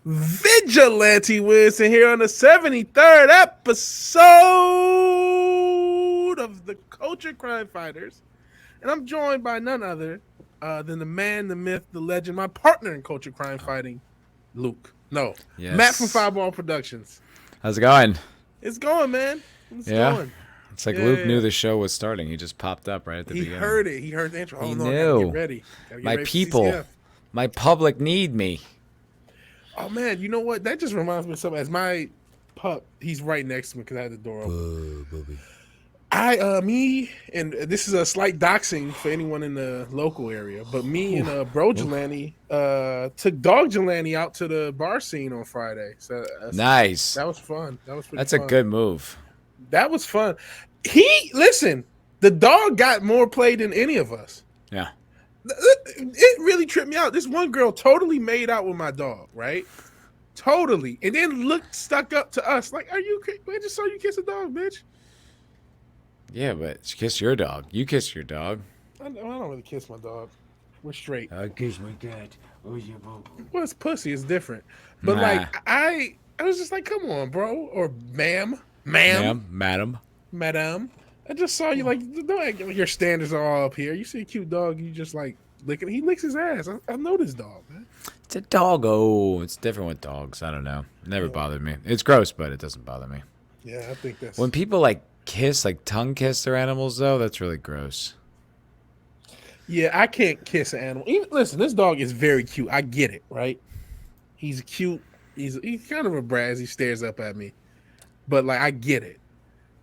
Vigilante Williamson here on the 73rd episode of the Culture Crime Fighters. And I'm joined by none other than the man, the myth, the legend, my partner in Culture Crime Fighting, Luke. No, Yes. Matt from Foulball Productions. How's it going? It's going, man. It's Yeah? going. It's like Luke knew the show was starting. He just popped up right at the beginning. He heard it. He heard the intro. He no, knew. gotta get ready. My people, my public need me. Oh man, you know what? That just reminds me of something. As my pup, he's right next to me because I had the door open. Me, and this is a slight doxing for anyone in the local area, but me and Vigilante took Vigilante out to the bar scene on Friday. So Nice. That was fun. That was pretty That's fun. a good move. That was fun. The dog got more play than any of us. Yeah. It really tripped me out. This one girl totally made out with my dog, right? Totally. And then looked stuck up to us. Like, are you I just saw you kiss a dog, bitch. Yeah, but kiss your dog. You kiss your dog. I don't really kiss my dog. We're straight. I kiss my cat. Oh, yeah, boo. Well, it's pussy. It's different. But like, I was just like, come on, bro. Or ma'am. Madam. I just saw you like, don't act like your standards are all up here. You see a cute dog, you just like licking. He licks his ass. I know this dog, man. It's a doggo. It's different with dogs. I don't know. It never bothered me. It's gross, but it doesn't bother me. Yeah, I think that's when people like tongue kiss their animals, though, that's really gross. Yeah, I can't kiss an animal. Listen, this dog is very cute. I get it, right? He's cute. He's kind of a brat. He stares up at me, but like I get it.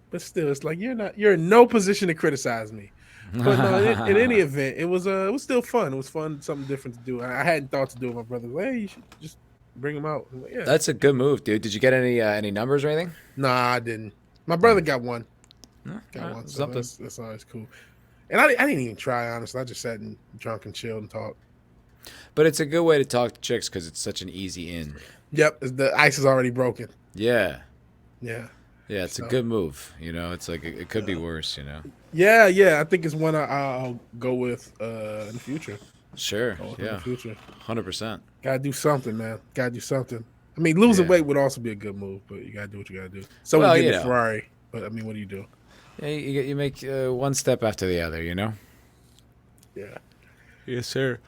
But still, it's like you're in no position to criticize me. But no, in any event, it was still fun. It was fun, something different to do. I hadn't thought to do it. My brother was like, hey, you should just bring him out. Like, yeah. That's a good move, dude. Did you get any numbers or anything? Nah, I didn't. My brother got one. Got one. So that's always cool. And I didn't even try, honestly. I just sat and drunk and chilled and talked. But it's a good way to talk to chicks because it's such an easy in. Yep, the ice is already broken. Yeah. Yeah. Yeah, it's a good move. You know, it's like it could be worse, you know. Yeah. I think it's one I'll go with in the future. Sure. Yeah. In the future. 100%. Gotta do something, man. Gotta do something. I mean, losing weight would also be a good move, but you gotta do what you gotta do. Someone getting a Ferrari, but I mean, what do you do? Yeah, you make one step after the other, you know? Yeah. Yes, sir.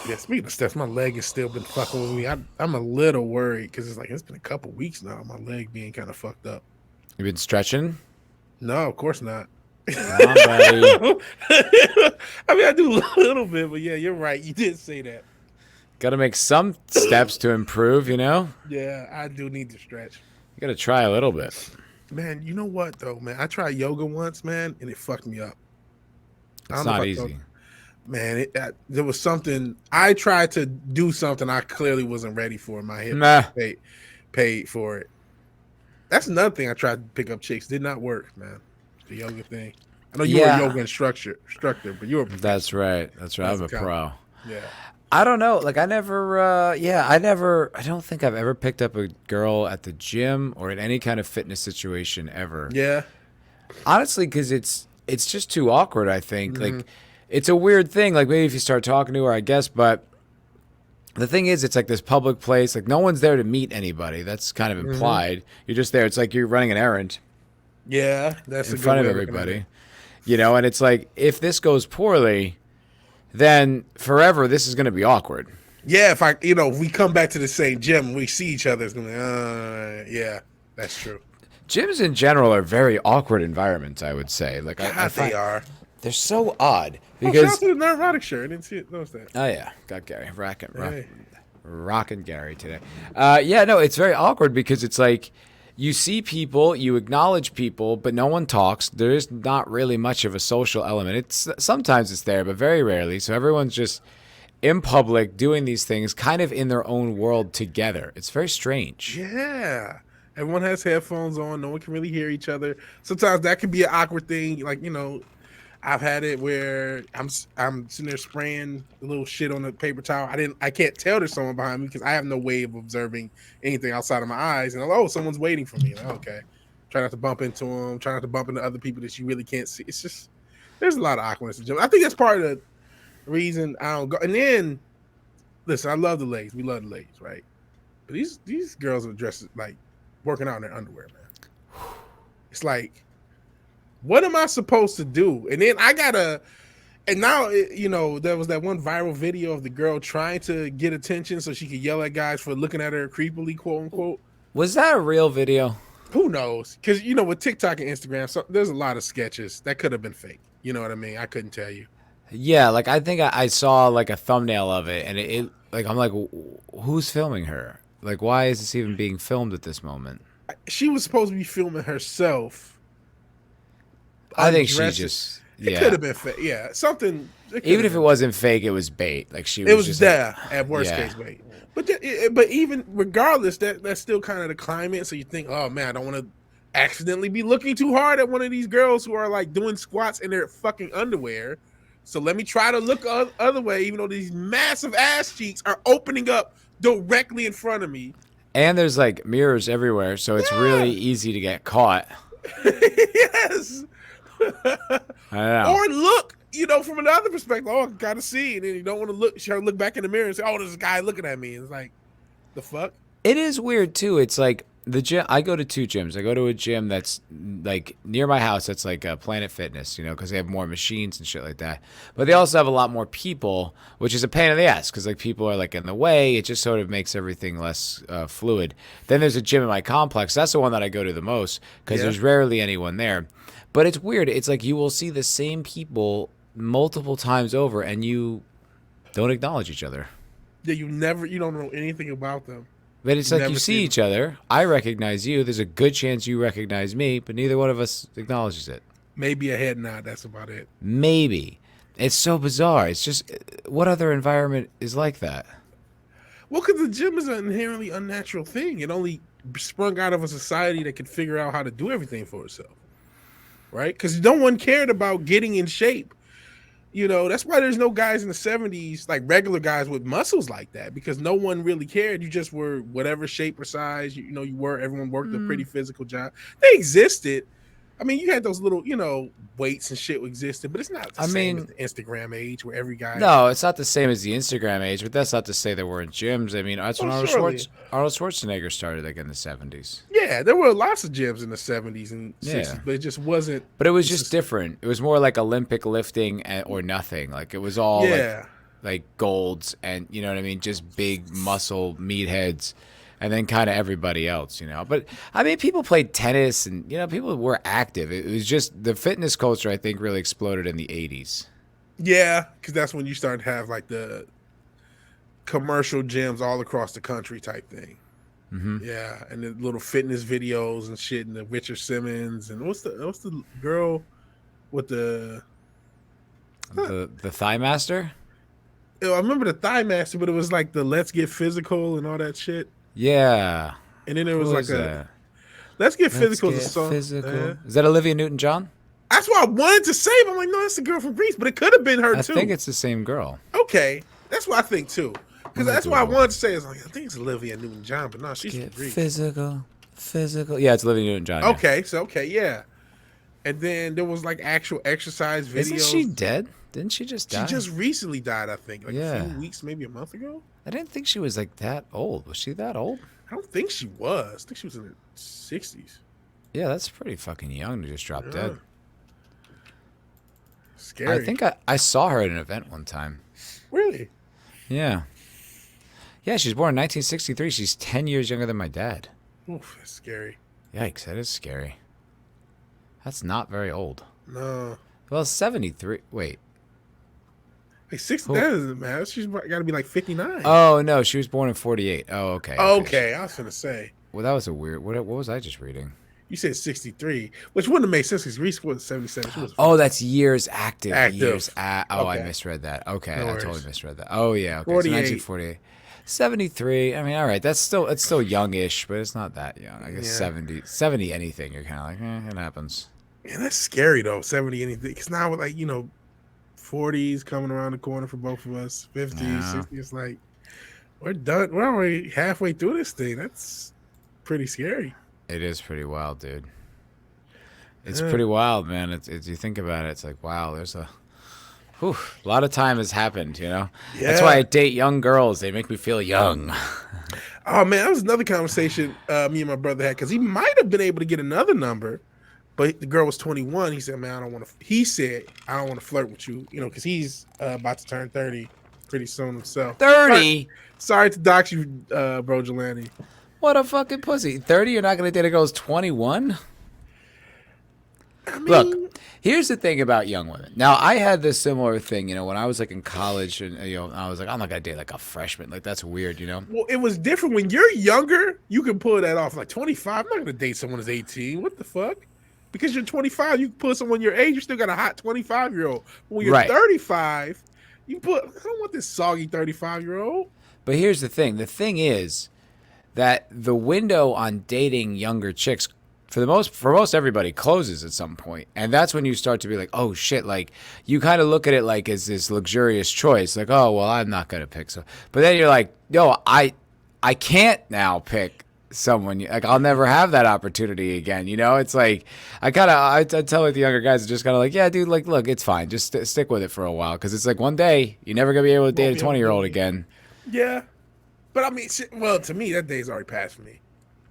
Yeah, speaking of steps, my leg has still been fucking with me. I'm a little worried because it's been a couple weeks now. My leg being kind of fucked up. You been stretching? No, of course not. Come on, buddy. I mean, I do a little bit, but yeah, you're right. You did say that. Got to make some steps to improve, you know? Yeah, I do need to stretch. You got to try a little bit. Man, you know what, though, man? I tried yoga once, man, and it fucked me up. It's not easy. Man, there was something. I tried to do something I clearly wasn't ready for. My hip paid for it. That's another thing I tried to pick up chicks. Did not work, man. The yoga thing. I know you were a yoga instructor, but you were. That's right. I'm a pro. Yeah. I don't know. Like I don't think I've ever picked up a girl at the gym or in any kind of fitness situation ever. Yeah. Honestly, because it's just too awkward, I think. Mm-hmm. Like it's a weird thing. Like maybe if you start talking to her, I guess, but the thing is, it's like this public place. Like no one's there to meet anybody. That's kind of implied. You're just there. It's like you're running an errand. Yeah, that's in front of everybody. You know, and it's like if this goes poorly, then forever this is going to be awkward. Yeah, if we come back to the same gym and we see each other, it's going to be, yeah, that's true. Gyms in general are very awkward environments, I would say. Like they are. They're so odd Shout out to the neurotic shirt. I didn't see it. Notice that. Oh yeah, got Gary rocking Gary today. Yeah, no, it's very awkward because it's like you see people, you acknowledge people, but no one talks. There is not really much of a social element. Sometimes it's there, but very rarely. So everyone's just in public doing these things, kind of in their own world together. It's very strange. Yeah. Everyone has headphones on. No one can really hear each other. Sometimes that can be an awkward thing. Like, I've had it where I'm sitting there spraying a little shit on the paper towel. I can't tell there's someone behind me because I have no way of observing anything outside of my eyes. And someone's waiting for me. Like, okay, try not to bump into them. Try not to bump into other people that you really can't see. It's just there's a lot of awkwardness in the gym. I think that's part of the reason I don't go. And then listen, I love the ladies. We love the ladies, right? But these girls are dressed like working out in their underwear, man. It's like, what am I supposed to do? And then I gotta. And now, there was that one viral video of the girl trying to get attention so she could yell at guys for looking at her creepily, quote unquote. Was that a real video? Who knows? Because, with TikTok and Instagram, there's a lot of sketches that could have been fake. You know what I mean? I couldn't tell you. Yeah, like I think I saw like a thumbnail of it, and it like I'm like, who's filming her? Like, why is this even being filmed at this moment? She was supposed to be filming herself. I think she just. It could have been fake. Yeah, something. Even if it wasn't fake, it was bait. Like she was. It was just there at worst case bait. But even regardless, that's still kind of the climate. So you think, oh man, I don't want to accidentally be looking too hard at one of these girls who are like doing squats in their fucking underwear. So let me try to look other way, even though these massive ass cheeks are opening up directly in front of me. And there's like mirrors everywhere, so it's really easy to get caught. Yes. I don't know. Or look, from another perspective. Oh, I gotta see, and then you don't want to look back in the mirror and say, "Oh, there's a guy looking at me." It's like, the fuck. It is weird too. It's like the gym. I go to 2 gyms. I go to a gym that's like near my house. That's like Planet Fitness, because they have more machines and shit like that. But they also have a lot more people, which is a pain in the ass because like people are like in the way. It just sort of makes everything less fluid. Then there's a gym in my complex. That's the one that I go to the most because there's rarely anyone there. But it's weird. It's like you will see the same people multiple times over, and you don't acknowledge each other. Yeah, you don't know anything about them. But it's like you see each other. I recognize you. There's a good chance you recognize me, but neither one of us acknowledges it. Maybe a head nod. That's about it. Maybe. It's so bizarre. It's just, what other environment is like that? Well, because the gym is an inherently unnatural thing. It only sprung out of a society that could figure out how to do everything for itself. Right? Because no one cared about getting in shape. That's why there's no guys in the 70s, like regular guys with muscles like that, because no one really cared. You just were whatever shape or size, you were. Everyone worked a pretty physical job. They existed. I mean, you had those little, weights and shit existed, but it's not the same as the Instagram age where every guy. No, it's not the same as the Instagram age, but that's not to say there weren't gyms. I mean, that's when Arnold Schwarzenegger started, like in the 70s. Yeah, there were lots of gyms in the 70s and 60s, but it just wasn't. But it was just different. It was more like Olympic lifting or nothing. Like it was all like golds and, you know what I mean? Just big muscle meatheads. And then kind of everybody else, But, I mean, people played tennis and, people were active. It was just the fitness culture, I think, really exploded in the 80s. Yeah, because that's when you start to have, like, the commercial gyms all across the country type thing. Mm-hmm. Yeah, and the little fitness videos and shit and the Richard Simmons. And what's the girl with the Thigh Master? I remember the Thigh Master, but it was like the Let's Get Physical and all that shit. Yeah. And then there was Let's Get Physical. Physical. Is that Olivia Newton-John? That's what I wanted to say, but I'm like, no, that's the girl from Greece, but it could have been her too. I think it's the same girl. Okay. That's what I think too. Because that's what I wanted to say. Is like, I think it's Olivia Newton-John, but no, she's from Greece. Physical. Yeah, it's Olivia Newton-John. Okay, yeah. And then there was like actual exercise videos. Isn't she dead? Didn't she just die? She just recently died, I think. Like a few weeks, maybe a month ago. I didn't think she was like that old. Was she that old? I don't think she was. I think she was in her 60s. Yeah, that's pretty fucking young to just drop dead. Scary. I think I saw her at an event one time. Really? Yeah. Yeah, she was born in 1963. She's 10 years younger than my dad. Oof, that's scary. Yikes, that is scary. That's not very old. No. Well, 73. Wait. Like 60, that doesn't matter. She's got to be like 59. Oh, no, she was born in 48. Oh, okay. Okay, I was going to say. Well, that was a weird... What was I just reading? You said 63, which wouldn't have made sense because Greece was 77. She was that's years active. Years okay. I misread that. Okay, no I worries. Totally misread that. Oh, yeah. Okay, 48. So 1948. 73. I mean, all right. It's still youngish, but it's not that young. I guess 70 anything. You're kind of like, it happens. Man, that's scary, though, 70 anything. Because now with, like, 40s coming around the corner for both of us, 50s, 60s, it's like, we're done. We're already halfway through this thing. That's pretty scary. It is pretty wild, dude. It's pretty wild, man. It's you think about it, it's like, wow, there's a Whew, a lot of time has happened, you know? Yeah. That's why I date young girls. They make me feel young. Oh man, that was another conversation me and my brother had because he might have been able to get another number, but the girl was 21. He said, "Man, I don't want to." He said, "I don't want to flirt with you," you know, because he's about to turn 30 pretty soon himself. 30? Sorry to dox you, bro, Vigilante. What a fucking pussy. 30, you're not going to date a girl who's 21? I mean, Look, here's the thing about young women. Now, I had this similar thing, you know, when I was like in college, and you know, I was like, I'm not gonna date like a freshman. Like that's weird, you know. well, it was different when you're younger. You can pull that off. Like 25, I'm not gonna date someone who's 18. What the fuck? Because you're 25, you can pull someone your age. You still got a hot 25-year-old. When you're Right. 35, you put. I don't want this soggy 35-year-old. But here's the thing. The thing is that the window on dating younger chicks for most everybody closes at some point. And that's when you start to be like, oh shit, like you kind of look at it like as this luxurious choice, like, oh well, I'm not gonna pick so, but then you're like, no, I can't now pick someone, like I'll never have that opportunity again, you know. It's like I tell like the younger guys, just kind of like, yeah dude, like look, it's fine, just stick with it for a while, because it's like one day you're never gonna be able to date a 20-year-old again. Yeah, but I mean, shit, well, to me, that day's already passed for me.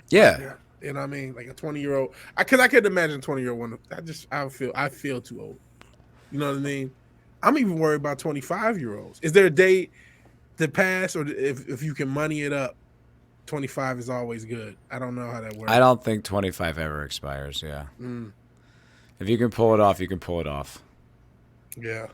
Yeah. You know what I mean? Like a 20-year-old. I couldn't imagine a 20-year-old one. I feel too old. You know what I mean? I'm even worried about 25-year-olds. Is there a date to pass, or if you can money it up, 25 is always good? I don't know how that works. I don't think 25 ever expires. Yeah. If you can pull it off, you can pull it off. Yeah.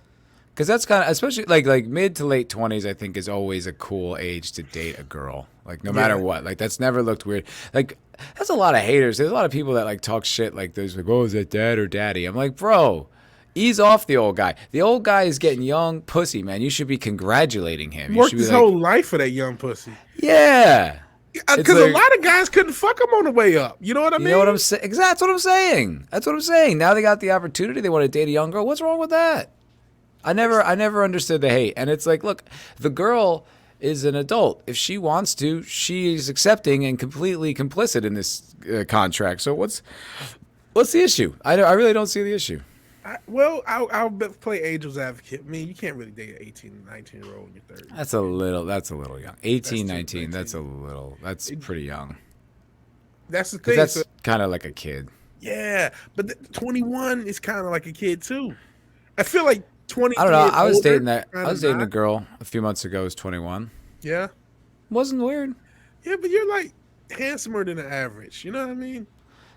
Because that's kind of, especially like mid to late 20s, I think is always a cool age to date a girl. Like no matter what, like that's never looked weird. Like that's a lot of haters. There's a lot of people that like talk shit like there's like, oh, is that dad or daddy? I'm like, bro, ease off the old guy. The old guy is getting young pussy, man. You should be congratulating him. He You worked should be his like, whole life for that young pussy. yeah. Because like, a lot of guys couldn't fuck him on the way up. You know what I mean? You know what I'm saying? Exactly. That's what I'm saying. That's what I'm saying. Now they got the opportunity. They want to date a young girl. What's wrong with that? I never understood the hate. And it's like, look, the girl is an adult. If she wants to, she is accepting and completely complicit in this contract. So what's the issue? I really don't see the issue. I'll play angel's advocate. I mean, you can't really date an 18, 19-year-old in your 30s. That's a little young. 18, 19, that's pretty young. That's the thing. That's kind of like a kid. Yeah, but 21 is kind of like a kid too. I feel like 20. I don't know. I was dating a girl a few months ago who's 21. Yeah. Wasn't weird. Yeah, but you're like handsomer than the average. You know what I mean?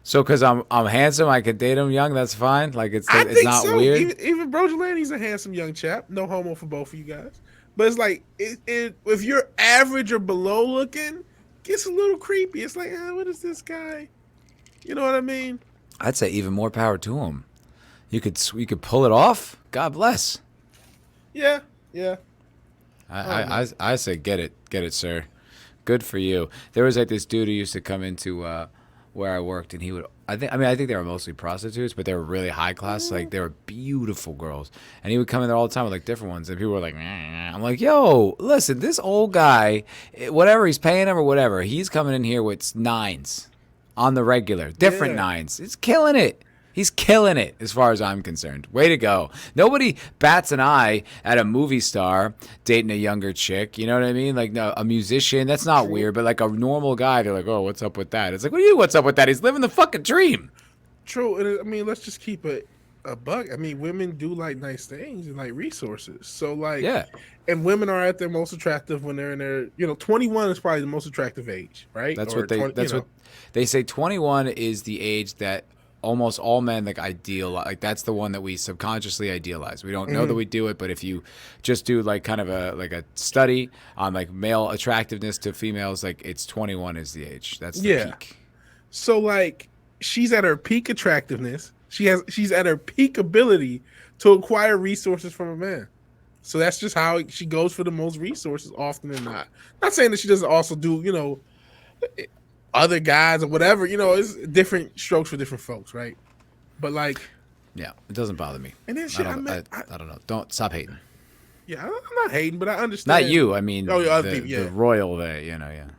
So because I'm handsome, I could date him young. That's fine. Like it's not so. weird. Even Bro Giuliani's a handsome young chap. No homo for both of you guys. But it's like if you're average or below looking, it gets a little creepy. It's like, what is this guy? You know what I mean? I'd say even more power to him. You could pull it off. God bless. Yeah. I say get it, sir. Good for you. There was like this dude who used to come into where I worked, and he would. I think they were mostly prostitutes, but they were really high class. Like they were beautiful girls, and he would come in there all the time with like different ones, and people were like, I'm like, yo, listen, this old guy, whatever he's paying him or whatever, he's coming in here with 9s on the regular, different 9s. It's killing it. He's killing it as far as I'm concerned. Way to go. Nobody bats an eye at a movie star dating a younger chick. You know what I mean? Like no, a musician. That's not weird. But like a normal guy, they're like, oh, what's up with that? It's like, what do you what's up with that? He's living the fucking dream. True. And I mean, let's just keep it a buck. I mean, women do like nice things and like resources. So like, yeah. And women are at their most attractive when they're in their, 21 is probably the most attractive age, right? That's what they say. 21 is the age that almost all men like idealize. Like that's the one that we subconsciously idealize. We don't know that we do it, but if you just do like kind of a study on like male attractiveness to females, like it's 21 is the age. That's the peak. So like she's at her peak attractiveness. She's at her peak ability to acquire resources from a man. So that's just how she goes for the most resources often than not. Not saying that she doesn't also do, other guys or whatever, it's different strokes for different folks, right? But like, yeah, it doesn't bother me. And then I don't know. Don't stop hating. Yeah, I'm not hating, but I understand. Not you. I mean, the royal there.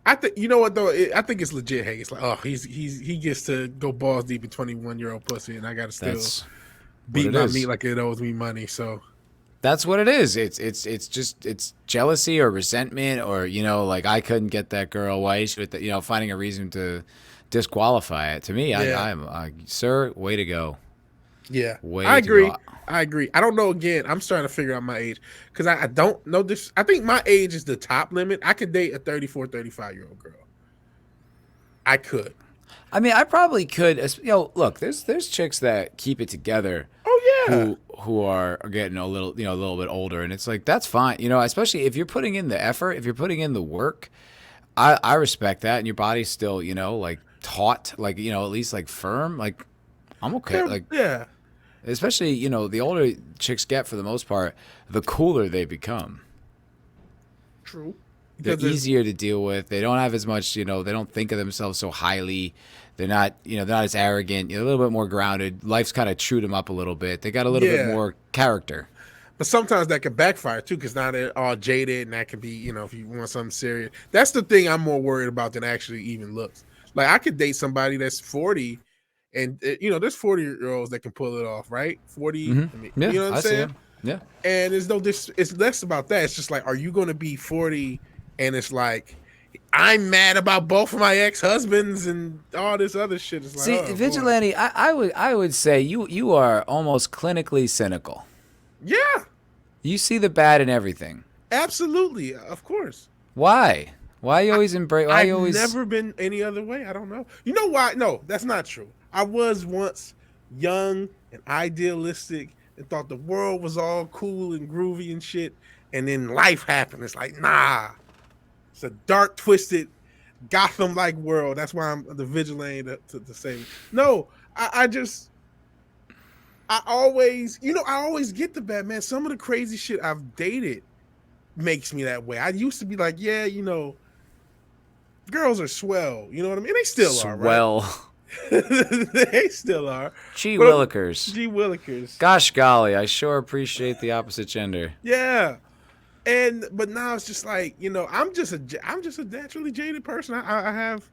I think you know what though. I think it's legit hate. It's like, oh, he gets to go balls deep in 21-year-old pussy, and I got to still beat my meat like it owes me money. So That's what it is. It's just it's jealousy or resentment or like I couldn't get that girl. Why should finding a reason to disqualify it. To me, Yeah. I'm sir, way to go. Yeah, Way I to agree. go. I agree. I don't know. Again, I'm starting to figure out my age because I don't know this. I think my age is the top limit. I could date a 34, 35-year-old girl. I could. I mean, I probably could. Look, there's chicks that keep it together. Oh yeah. Who are getting a little bit older, and it's like that's fine. Especially if you're putting in the effort, if you're putting in the work, I respect that, and your body's still like taut, like at least like firm. Like I'm okay. Yeah, Like yeah. especially the older chicks get, for the most part, the cooler they become. True. They're Because easier to deal with. They don't have as much, they don't think of themselves so highly. They're not, they're not as arrogant. A little bit more grounded. Life's kind of chewed them up a little bit. They got a little bit more character. But sometimes that can backfire too, because now they're all jaded, and that can be, if you want something serious. That's the thing I'm more worried about than actually even looks. Like I could date somebody that's 40, and there's 40-year-olds that can pull it off, right? 40. Mm-hmm. I mean, Yeah, you know what I'm saying? Yeah. And it's less about that. It's just like, are you going to be 40, and it's like, I'm mad about both of my ex-husbands and all this other shit. It's like, See, Vigilante, I would say you are almost clinically cynical. Yeah, You see the bad in everything. absolutely, of course. Why? Why you always embrace? Why you always? Never been any other way. I don't know. You know why? No, that's not true. I was once young and idealistic and thought the world was all cool and groovy and shit. And then life happened. It's like, nah. It's a dark, twisted, Gotham-like world. That's why I'm the vigilante to save. No, I always get the bad, man. Some of the crazy shit I've dated makes me that way. I used to be like, yeah, girls are swell. You know what I mean? They still are, right? Swell. They still are. Gee willikers. Gee willikers. Gosh golly, I sure appreciate the opposite gender. Yeah. But now it's just like, I'm just a naturally jaded person. I have,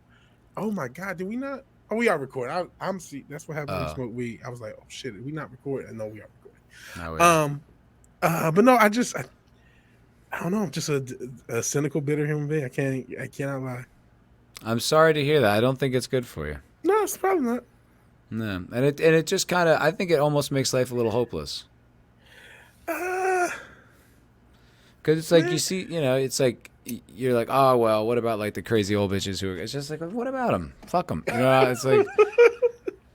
oh my God, did we not? Oh, we are recording. I'm see. That's what happened when we smoke weed. I was like, oh shit, are we not recording? No, we are recording. But no, I don't know. I'm just a cynical, bitter human being. I cannot lie. I'm sorry to hear that. I don't think it's good for you. No, it's probably not. No, and it just kind of, I think it almost makes life a little hopeless. Because it's like, you see, it's like, you're like, oh, well, what about like the crazy old bitches who are, it's just like, what about them? Fuck them. It's like,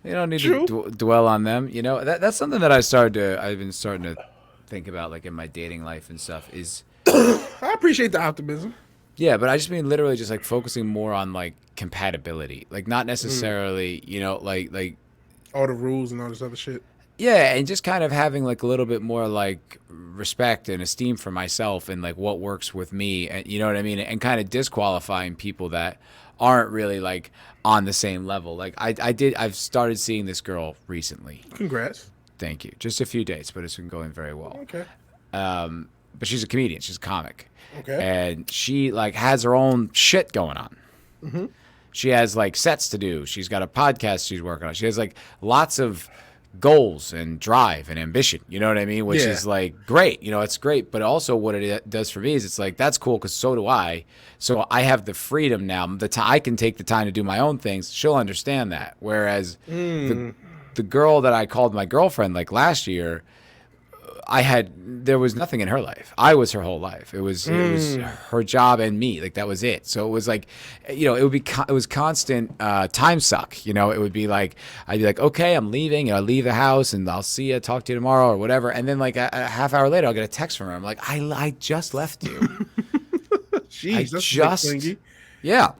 you don't need to dwell on them. That's something that I've been starting to think about, like in my dating life and stuff is. I appreciate the optimism. Yeah, but I just mean literally just like focusing more on like compatibility, like not necessarily, like all the rules and all this other shit. Yeah, and just kind of having like a little bit more like respect and esteem for myself and like what works with me, and you know what I mean, and kind of disqualifying people that aren't really like on the same level. Like I've started seeing this girl recently. Congrats. Thank you. Just a few dates, but it's been going very well. Okay. But she's a comedian. She's a comic. Okay. And she like has her own shit going on. Mm-hmm. She has like sets to do. She's got a podcast she's working on. She has like lots of goals and drive and ambition. You know what I mean? Which is like great. It's great. But also what it does for me is it's like, that's cool because so do I. So I have the freedom now. I can take the time to do my own things. She'll understand that. Whereas the girl that I called my girlfriend like last year, there was nothing in her life. I was her whole life. It was her job and me. Like that was it. So it was like, it was constant time suck. It would be like, I'd be like, okay, I'm leaving. I leave the house and I'll see you, talk to you tomorrow or whatever. And then like a half hour later, I'll get a text from her. I'm like, I just left you. Jeez, yeah.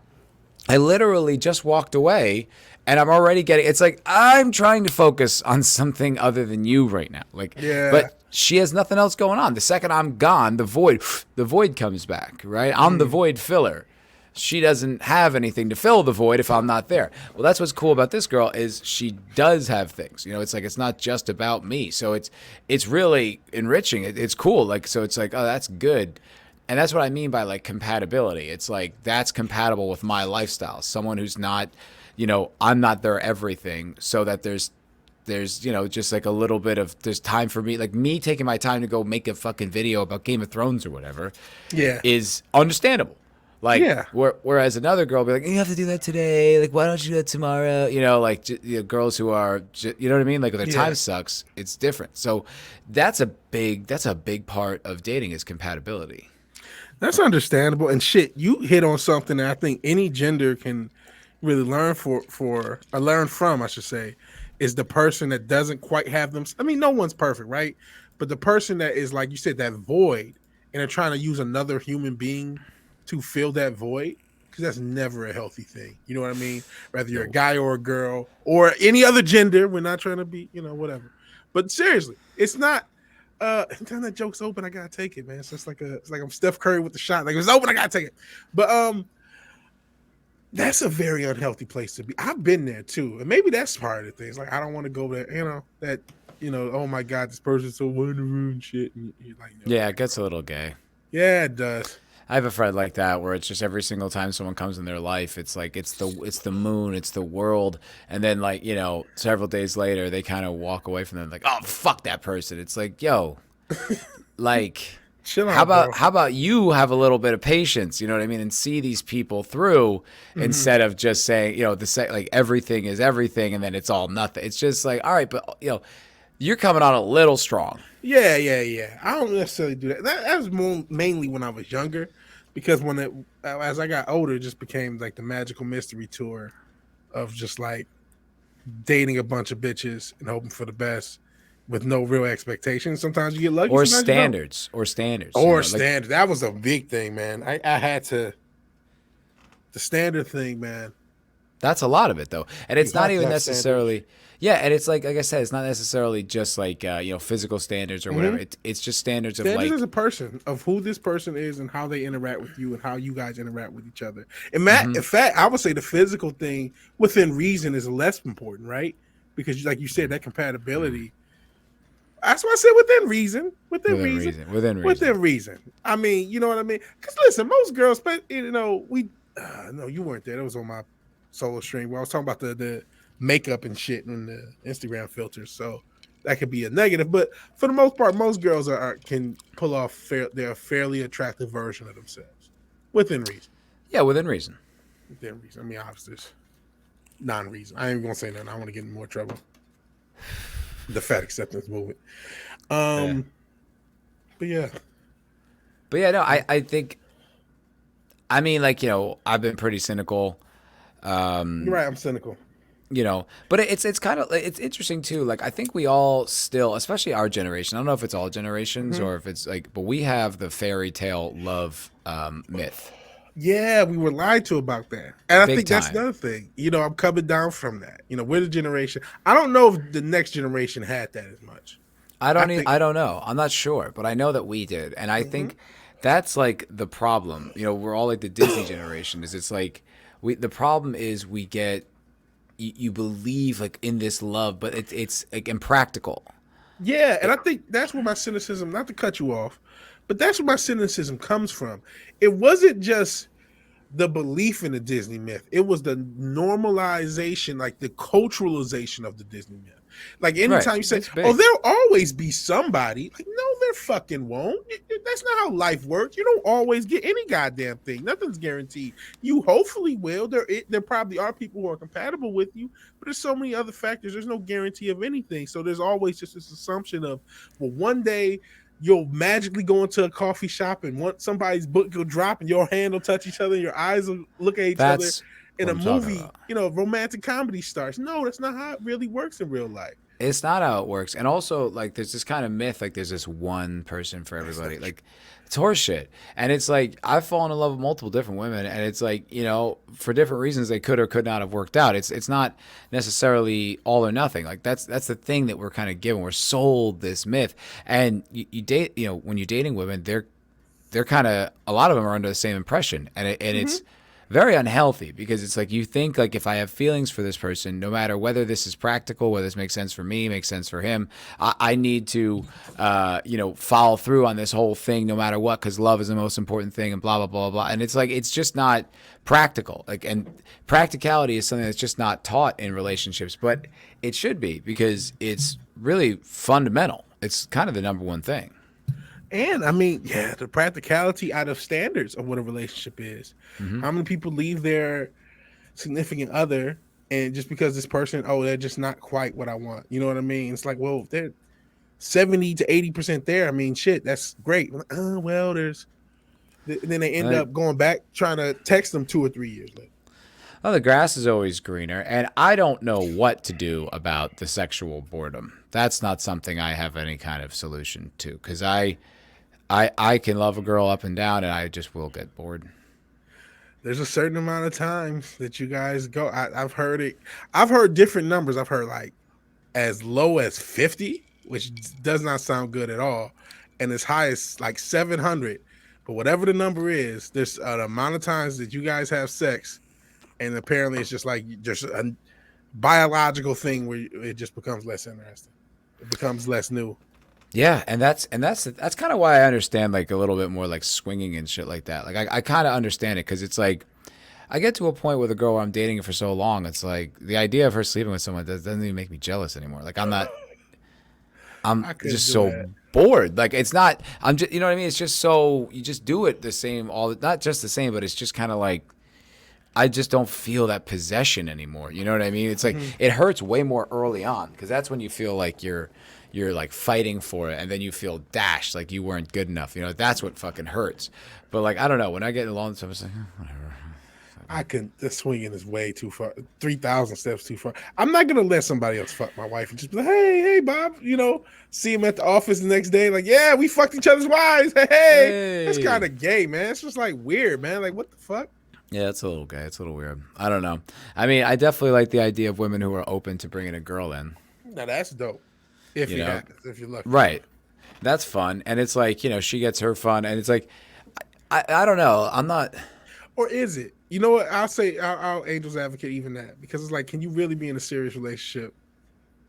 I literally just walked away. And I'm already it's like, I'm trying to focus on something other than you right now. Like, yeah. But she has nothing else going on. The second I'm gone, the void comes back, right? I'm the void filler. She doesn't have anything to fill the void if I'm not there. Well, that's what's cool about this girl is she does have things. It's like, it's not just about me. So it's really enriching. It's cool. Like, so it's like, oh, that's good. And that's what I mean by like compatibility. It's like, that's compatible with my lifestyle. Someone who's not, I'm not their everything, so that there's There's, just like a little bit of, there's time for me, like me taking my time to go make a fucking video about Game of Thrones or whatever Yeah. is understandable. Like, Yeah. whereas another girl will be like, you have to do that today. Like, why don't you do that tomorrow? Girls who are, you know what I mean? Like, when their time sucks, it's different. So that's a big part of dating is compatibility. That's understandable. And shit, you hit on something that I think any gender can really learn or learn from, I should say, is the person that doesn't quite have them. I mean, no one's perfect, right? But the person that is, like you said, that void, and they're trying to use another human being to fill that void, because that's never a healthy thing. You know what I mean? Whether you're a guy or a girl or any other gender, we're not trying to be, whatever. But seriously, it's not. Anytime that joke's open, I gotta take it, man. So it's like I'm Steph Curry with the shot. Like, if it's open, I gotta take it. But that's a very unhealthy place to be. I've been there too, and maybe that's part of the thing. It's like, I don't want to go there. Oh my God, this person's so wonderful and shit. And you're like, yeah, it gets a little gay. Yeah, it does. I have a friend like that where it's just every single time someone comes in their life, it's like it's the moon, it's the world, and then like several days later they kind of walk away from them like, oh fuck that person. It's like, yo, like chill out, how about you have a little bit of patience, you know what I mean, and see these people through instead of just saying like everything is everything and then it's all nothing. It's just like, all right, but you're coming on a little strong. Yeah. I don't necessarily do that. That was mainly when I was younger, because as I got older, it just became like the magical mystery tour of just like dating a bunch of bitches and hoping for the best with no real expectations. Sometimes you get lucky. Or standards. That was a big thing, man. I had to. The standard thing, man. That's a lot of it, though, and it's not even necessarily. Standards. Yeah, and it's like I said, it's not necessarily just like physical standards or whatever. It's just standards of like as a person, of who this person is and how they interact with you and how you guys interact with each other. And in fact, I would say the physical thing within reason is less important, right? Because like you said, that compatibility. That's why I said within reason. Within reason. I mean, you know what I mean? Because listen, most girls, no, you weren't there. That was on my solo stream where I was talking about the makeup and shit and the Instagram filters, so that could be a negative. But for the most part, most girls can pull off their fairly attractive version of themselves within reason. Yeah, within reason. Within reason. I mean, obviously, there's non-reason. I ain't gonna say nothing. I want to get in more trouble. The fat acceptance movement. But yeah. No, I think. I mean, like I've been pretty cynical. You're right. I'm cynical. But it's kind of, it's interesting too. Like I think we all still, especially our generation, I don't know if it's all generations or if it's like, but we have the fairy tale love myth. Yeah, we were lied to about that. And I think that's time. another thing. I'm coming down from that. We're the generation. I don't know if the next generation had that as much. I don't know. I'm not sure, but I know that we did. And I think that's like the problem. We're all like the Disney generation. It's like the problem is we get, you believe like in this love, but it's like impractical. Yeah, and I think that's where my cynicism, not to cut you off, but that's where my cynicism comes from. It wasn't just the belief in the Disney myth. It was the normalization, like the culturalization of the Disney myth. Like anytime you say, there'll always be somebody, like, no, there fucking won't. That's not how life works. You don't always get any goddamn thing. Nothing's guaranteed. You hopefully will. There probably are people who are compatible with you, but there's so many other factors. There's no guarantee of anything. So there's always just this assumption of, well, one day you'll magically go into a coffee shop and somebody's book will drop and your hand will touch each other and your eyes will look at each other. In a movie, romantic comedy starts. No, that's not how it really works in real life. It's not how it works. And also, like, there's this kind of myth, like, there's this one person for everybody. Like, it's horseshit. And it's like, I've fallen in love with multiple different women, and it's like, for different reasons, they could or could not have worked out. It's not necessarily all or nothing. Like, that's the thing that we're kind of given. We're sold this myth. And you date, when you're dating women, they're kind of, a lot of them are under the same impression. And it's, very unhealthy because it's like you think like if I have feelings for this person, no matter whether this is practical, whether this makes sense for me, makes sense for him, I need to, follow through on this whole thing no matter what because love is the most important thing and blah, blah, blah, blah. And it's like it's just not practical. Like, and practicality is something that's just not taught in relationships, but it should be because it's really fundamental. It's kind of the number one thing. And I mean, yeah, the practicality out of standards of what a relationship is. Mm-hmm. How many people leave their significant other and just because this person, they're just not quite what I want. You know what I mean? It's like, well, they're 70 to 80% there. I mean, shit, that's great. Well, there's then they end up going back trying to text them 2 or 3 years later. Well, the grass is always greener, and I don't know what to do about the sexual boredom. That's not something I have any kind of solution to because I can love a girl up and down, and I just will get bored. There's a certain amount of times that you guys go. I've heard it. I've heard different numbers. I've heard like as low as 50, which does not sound good at all, and as high as like 700. But whatever the number is, there's an amount of times that you guys have sex, and apparently it's just like just a biological thing where it just becomes less interesting. It becomes less new. Yeah, and that's kind of why I understand like a little bit more like swinging and shit like that. Like I kind of understand it because it's like I get to a point with a girl where I'm dating her for so long. It's like the idea of her sleeping with someone doesn't even make me jealous anymore. Like I'm just so bored. Like it's not. I'm just, you know what I mean? It's just so you just do it the same not just the same, but it's just kind of like I just don't feel that possession anymore. You know what I mean? It's like it hurts way more early on because that's when you feel like you're like fighting for it, and then you feel dashed, like you weren't good enough. You know, that's what fucking hurts. But like, I don't know. When I get along with someone, it's like, whatever. The swinging is way too far. 3,000 steps too far. I'm not gonna let somebody else fuck my wife and just be like, hey, Bob. You know, see him at the office the next day, like, yeah, we fucked each other's wives. Hey. That's kind of gay, man. It's just like weird, man. Like, what the fuck? Yeah, it's a little gay. It's a little weird. I don't know. I mean, I definitely like the idea of women who are open to bringing a girl in. Now that's dope. If you happen, if you're lucky. Right. That's fun. And it's like, she gets her fun. And it's like, I don't know. I'm not. Or is it? You know what? I'll say, I'll angel's advocate even that. Because it's like, can you really be in a serious relationship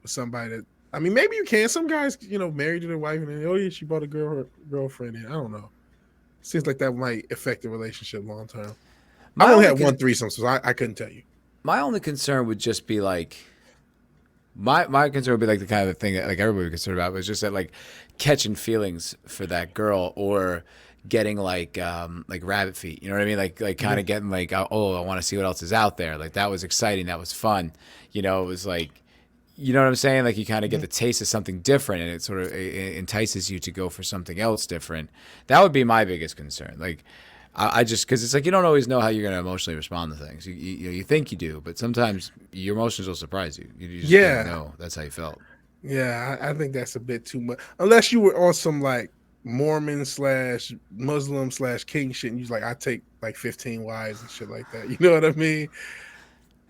with somebody that, I mean, maybe you can. Some guys, married to their wife and then, oh yeah, she brought a girlfriend in. I don't know. Seems like that might affect the relationship long term. I only had one threesome, so I couldn't tell you. My only concern would just be like, My concern would be like the kind of thing that like everybody would be concerned about was just that like catching feelings for that girl or getting like rabbit feet. You know what I mean? Like kind of getting like, oh, I want to see what else is out there. Like that was exciting. That was fun. It was like, you know what I'm saying? Like you kind of get the taste of something different and it sort of it entices you to go for something else different. That would be my biggest concern. Like I just, because it's like you don't always know how you're going to emotionally respond to things. You think you do, but sometimes your emotions will surprise you. You just don't know that's how you felt. Yeah, I think that's a bit too much. Unless you were on some like Mormon / Muslim / king shit, and you're like, I take like 15 wives and shit like that. You know what I mean?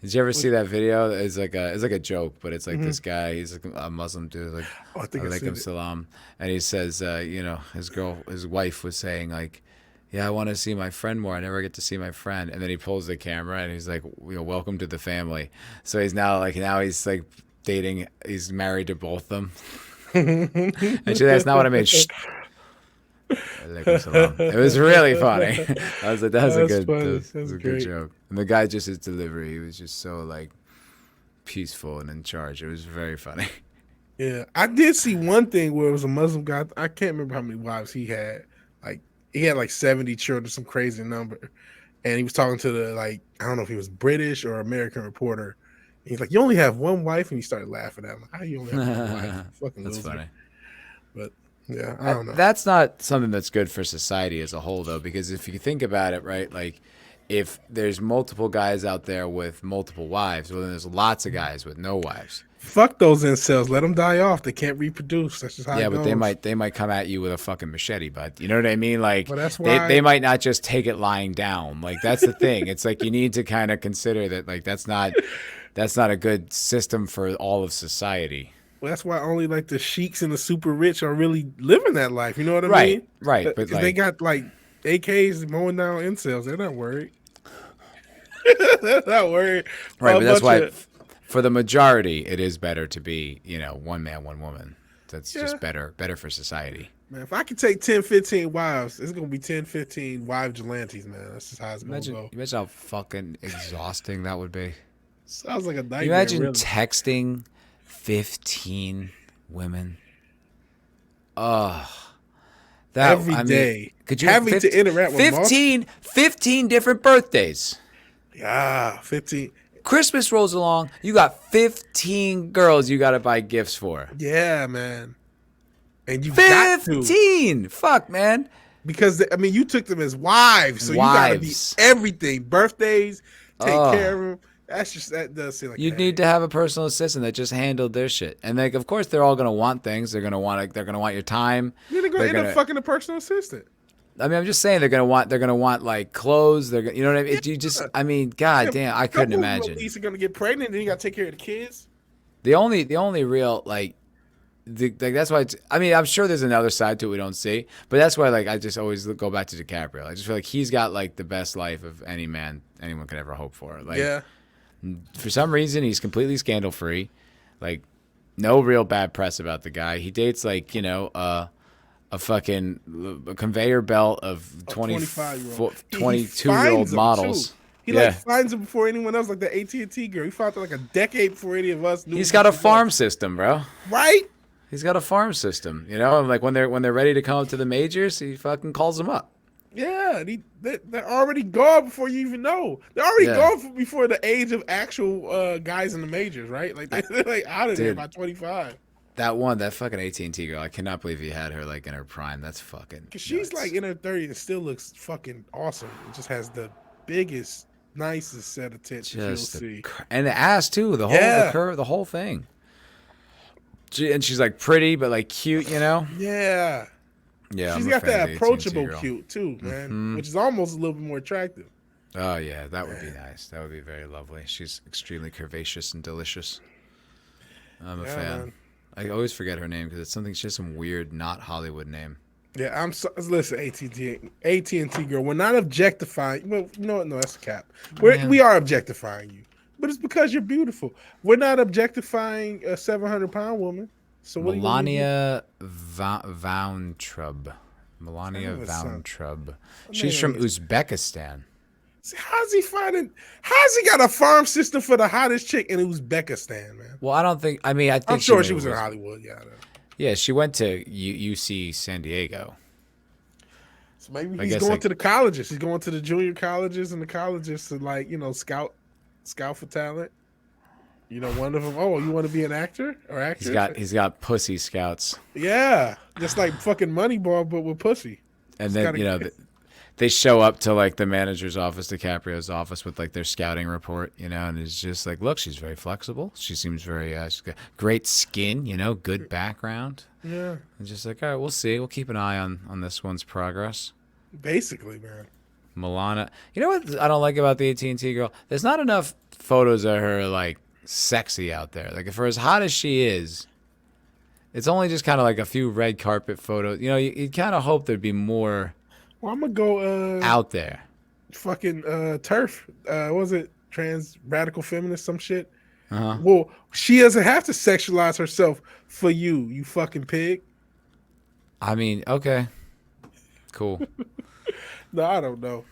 Did you ever see that video? It's like a joke, but it's like this guy. He's like a Muslim dude, like alaikum salam, and he says, his wife was saying like, yeah, I want to see my friend more. I never get to see my friend. And then he pulls the camera and he's like, welcome to the family. So he's now he's like dating. He's married to both of them. And that's not what I mean. Shh. It was really funny. I was like, that was a good joke. And the guy just his delivery, he was just so like peaceful and in charge. It was very funny. Yeah, I did see one thing where it was a Muslim guy. I can't remember how many wives he had. He had like 70 children, some crazy number. And he was talking to the, like, I don't know if he was British or American reporter. And he's like, you only have one wife? And he started laughing at him. How you only have one wife? Fucking that's loser. funny. But yeah, I don't know. That's not something that's good for society as a whole, though, because if you think about it, right, like if there's multiple guys out there with multiple wives, well, then there's lots of guys with no wives. Fuck those incels. Let them die off. They can't reproduce. That's just how it goes. Yeah, but they might come at you with a fucking machete, bud. You know what I mean? Like, well, that's why they might not just take it lying down. Like, that's the thing. It's like you need to kind of consider that, like, that's not a good system for all of society. Well, that's why only like the sheiks and the super rich are really living that life. You know what I mean? Right. But like, they got like AKs mowing down incels. They're not worried. Not worried. Right, A but that's bunch why of- for the majority, it is better to be, one man, one woman. That's Yeah. just better for society. Man, if I could take 10, 15 wives, it's gonna be 10, 15 wife vigilantes, man. That's just how it's gonna go. Imagine how fucking exhausting that would be. Sounds like a nightmare. You imagine really. texting 15 women. Ugh. That Every day. Could you having to interact with 15 different birthdays. Yeah, 15. Christmas rolls along, you got 15 girls you got to buy gifts for. Yeah, man. And you got to. 15. Fuck, man. Because you took them as wives, so you gotta be everything. Birthdays, take care of them. That does seem like you need to have a personal assistant that just handled their shit. And like, of course, they're all gonna want things. They're gonna want your time. You're gonna end up fucking a personal assistant. I mean, I'm just saying they're gonna want like clothes. They're gonna, you know what I mean? You just, god damn, I couldn't imagine. At least you're gonna get pregnant, and then you gotta take care of the kids. The only real that's why I'm sure there's another side to it we don't see, but that's why I just always go back to DiCaprio. I just feel like he's got like the best life of any man anyone could ever hope for. Like, for some reason he's completely scandal free, like no real bad press about the guy. He dates a fucking conveyor belt of 22-year-old models. He finds them before anyone else, like the AT&T girl. He found her like a decade before any of us knew. He's got a farm system, bro. Right? He's got a farm system, and like when they're ready to come up to the majors, he fucking calls them up. Yeah, they're already gone before you even know. They're already gone before the age of actual guys in the majors, right? Like they're like out of there by 25. That fucking AT&T girl, I cannot believe he had her like in her prime. That's fucking. Cause she's like in her 30s and still looks fucking awesome. It just has the biggest, nicest set of tits you'll see, and the ass too. The whole the curve, the whole thing. And she's like pretty, but like cute, Yeah. Yeah. She's got that approachable cute too, man, which is almost a little bit more attractive. Oh yeah, that would be nice. That would be very lovely. She's extremely curvaceous and delicious. I'm a fan. Man. I always forget her name because it's something. She has some weird, not Hollywood name. Yeah, listen, AT&T girl. We're not objectifying. Well, no, that's a cap. We are objectifying you, but it's because you're beautiful. We're not objectifying a 700-pound woman. So Melania Vauntrub. Melania Vauntrub. She's from Uzbekistan. How's he got a farm system for the hottest chick in Uzbekistan, man? Well, I don't think. I think I'm sure she was in Hollywood. Yeah. Yeah, she went to UC San Diego. So maybe he's going to the colleges. He's going to the junior colleges and the colleges to scout for talent. One of them. Oh, you want to be an actor or actress? He's got pussy scouts. Yeah, just like fucking Moneyball, but with pussy. And then they show up to like the manager's office, DiCaprio's office, with like their scouting report, and it's just like, look, she's very flexible. She seems very she's got great skin, good background. Yeah. And just like, all right, we'll see. We'll keep an eye on this one's progress. Basically, man. Milana. You know what I don't like about the AT&T girl? There's not enough photos of her like sexy out there. Like for as hot as she is, it's only just kind of like a few red carpet photos. You kind of hope there'd be more. Well, I'm gonna go out there. Fucking turf. Was it trans radical feminist? Some shit. Uh-huh. Well, she doesn't have to sexualize herself for you. You fucking pig. I mean, okay, cool. No, I don't know.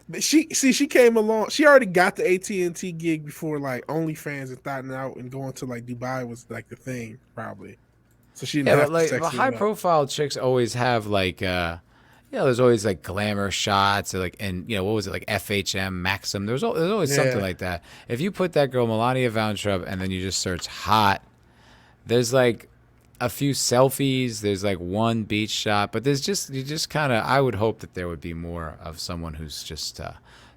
But she came along. She already got the AT&T gig before like OnlyFans and thought out and going to like Dubai was like the thing probably. So she didn't have to sex high profile chicks always have like. There's always like glamour shots, or and what was it, like FHM Maxim? There's always something like that. If you put that girl Melania Vauntrub and then you just search hot, there's like a few selfies. There's like one beach shot, but there's you just kind of. I would hope that there would be more of someone who's just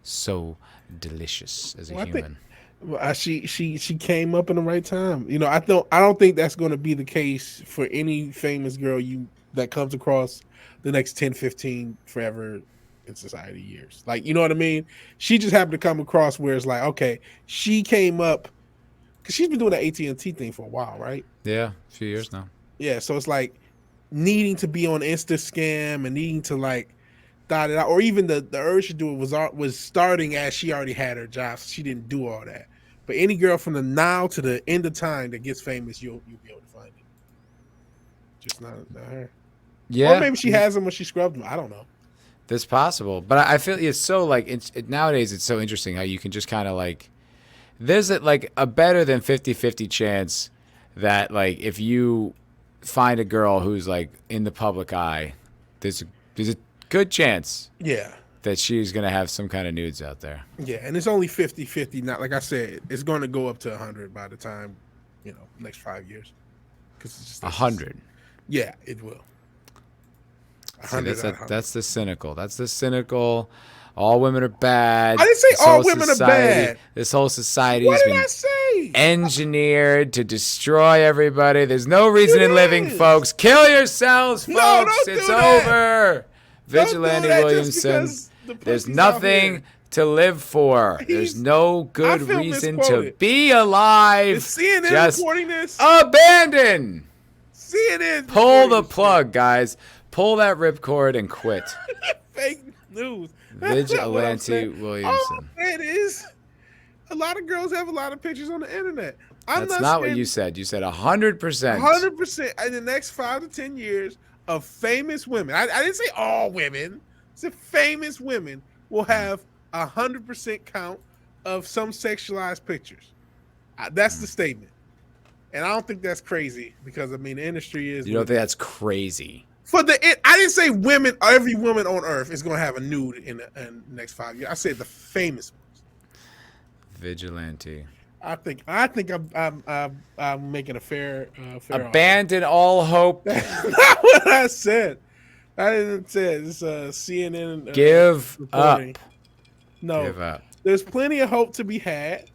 so delicious as a human. She came up in the right time. I don't think that's going to be the case for any famous girl that comes across the next 10, 15 forever in society years. Like, you know what I mean? She just happened to come across where it's like, okay, she came up because she's been doing the AT&T thing for a while, right? Yeah, a few years now. Yeah, so it's like needing to be on Insta Scam and needing to like thought it out, or even the urge to do it was starting as she already had her job, so she didn't do all that. But any girl from the now to the end of time that gets famous, you'll be able to find it. Just not her. Yeah. Or maybe she has them when she scrubbed them. I don't know. That's possible. But I feel it's so like nowadays it's so interesting how you can just kind of like there's like a better than 50-50 chance that like if you find a girl who's like in the public eye, there's a good chance. Yeah. That she's going to have some kind of nudes out there. Yeah, and it's only 50-50. Not like I said, it's going to go up to 100 by the time, next 5 years. Because it's just 100. Yeah, it will. See, that's the cynical. That's the cynical. All women are bad. I didn't say all women are bad. This whole society What has did been I say? engineered to destroy everybody. There's no reason in living, folks. Kill yourselves, folks. No, don't it's do that. over. Vigilante Williamson. There's nothing to live for. There's no good reason to be alive. Is CNN Just reporting this? abandon. CNN. Pull the plug, guys. Pull that ripcord and quit. Fake news. That's not what I'm Vigilante saying. Williamson. Oh, it is. A lot of girls have a lot of pictures on the internet. That's not what you said. You said 100%. 100% in the next 5 to 10 years of famous women. I didn't say all women. I said famous women will have 100% count of some sexualized pictures. That's the statement. And I don't think that's crazy because, I mean, the industry is... You don't think that's crazy? I didn't say women, every woman on earth is going to have a nude in the next 5 years. I said the famous ones. Vigilante. I think I'm making a fair Abandon all hope. That's not what I said. I didn't say it. It's CNN. Give reporting. up. No. Give up. There's plenty of hope to be had.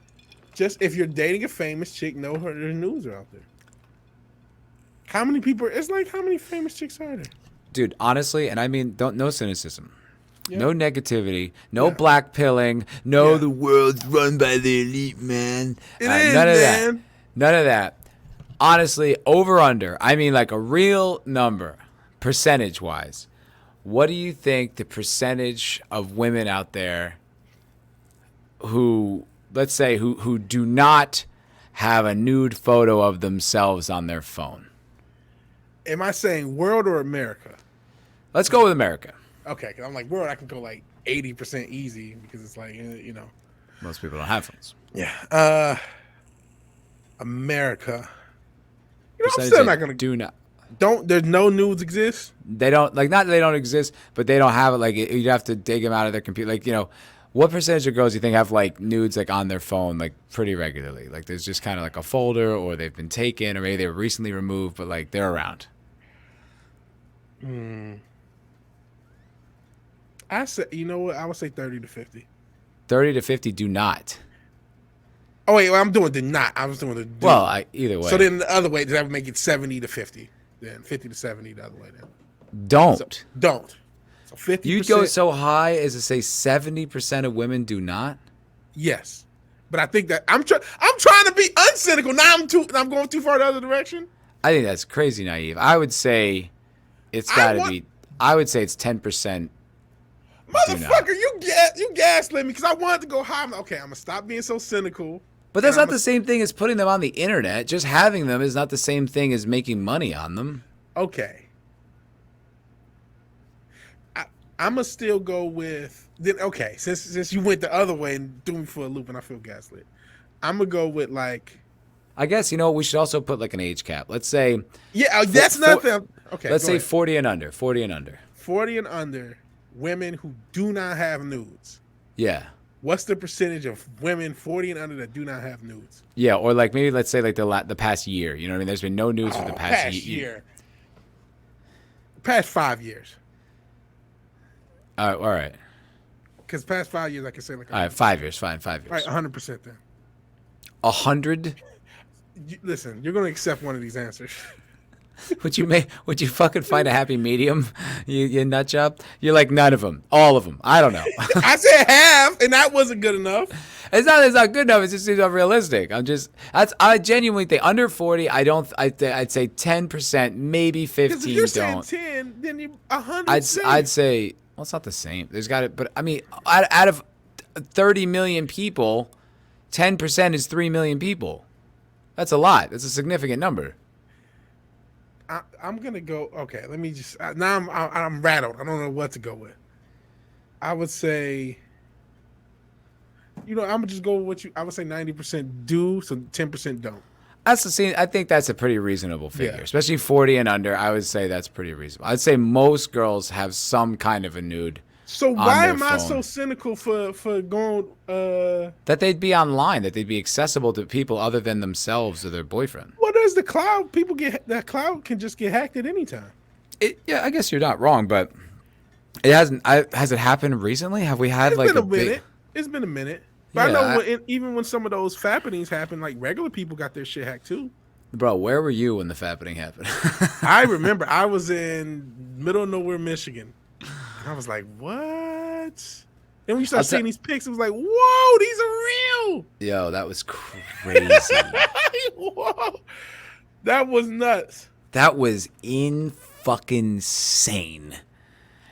Just if you're dating a famous chick, know her news are out there. How many people? It's like how many famous chicks are there? Dude, honestly, and I mean, no cynicism. Yeah. No negativity, no black pilling, no the world's run by the elite, man. It is, none of man. that. None of that. Honestly, over under. I mean, like a real number, percentage wise. What do you think the percentage of women out there who, let's say, who do not have a nude photo of themselves on their phone? Am I saying world or America? Let's go with America. Okay, because I'm like world, I can go like 80% easy because it's like Most people don't have phones. Yeah. America. I'm Percentage still that not gonna do not. There's no nudes exist. They don't not that they don't exist, but they don't have it. Like you'd have to dig them out of their computer. Like what percentage of girls do you think have like nudes like on their phone like pretty regularly? Like there's just kind of like a folder, or they've been taken, or maybe they were recently removed, but like they're around. I say, you know what? I would say 30 to 50. 30 to 50 do not. Oh wait, I'm doing the not. I was doing the do. Well, either way. So then the other way, that would make it 70 to 50. Then 50 to 70 the other way. Then don't. So, don't. So 50%. You'd go so high as to say 70% of women do not. Yes, but I think that I'm trying to be uncynical. Now I'm going too far the other direction. I think that's crazy naive. I would say it's got to be. I would say it's 10%. Motherfucker, you gaslit me because I wanted to go high. Okay, I'm gonna stop being so cynical. But that's not the same thing as putting them on the internet. Just having them is not the same thing as making money on them. Okay. I'm gonna still go with then. Okay, since you went the other way and threw me for a loop, and I feel gaslit, I'm gonna go with like. I guess we should also put like an age cap. Let's say. Yeah, that's nothing. Okay. Let's say 40 and under. 40 and under. 40 and under. Women who do not have nudes. Yeah. What's the percentage of women 40 and under that do not have nudes? Yeah, or like maybe let's say like the past year. You know what I mean? There's been no nudes for the past year. Past 5 years. All right. Because past 5 years, I can say like. All right, 5 years. Fine, 5 years. All right, 100% then. 100? Listen, you're going to accept one of these answers. Would you fucking find a happy medium? You nut job? You're like none of them, all of them. I don't know. I said half, and that wasn't good enough. It's not good enough. It just seems unrealistic. I genuinely think under 40. I'd say 10%, maybe 15. If you're saying 10, then you 100. I'd say Well, it's not the same. There's got it, but I mean, out of 30 million people, 10% is 3 million people. That's a lot. That's a significant number. I'm gonna go. Okay, let me just. Now I'm rattled. I don't know what to go with. I would say. I'm gonna just go with what you. I would say 90% do, so 10% don't. That's the same. I think that's a pretty reasonable figure, especially 40 and under. I would say that's pretty reasonable. I'd say most girls have some kind of a nude. So why am I so cynical for going? That they'd be online, that they'd be accessible to people other than themselves or their boyfriend. Well, there's the cloud. People that cloud can just get hacked at any time. Yeah, I guess you're not wrong, but it hasn't. Has it happened recently? Have we had like a minute? It's been a minute. But yeah, I know even when some of those fappenings happened, like regular people got their shit hacked too. Bro, where were you when the fappening happened? I remember I was in middle of nowhere, Michigan. And I was like, what? And when you start seeing these pics, it was like, whoa, these are real. Yo, that was crazy. Whoa. That was nuts. That was fucking insane.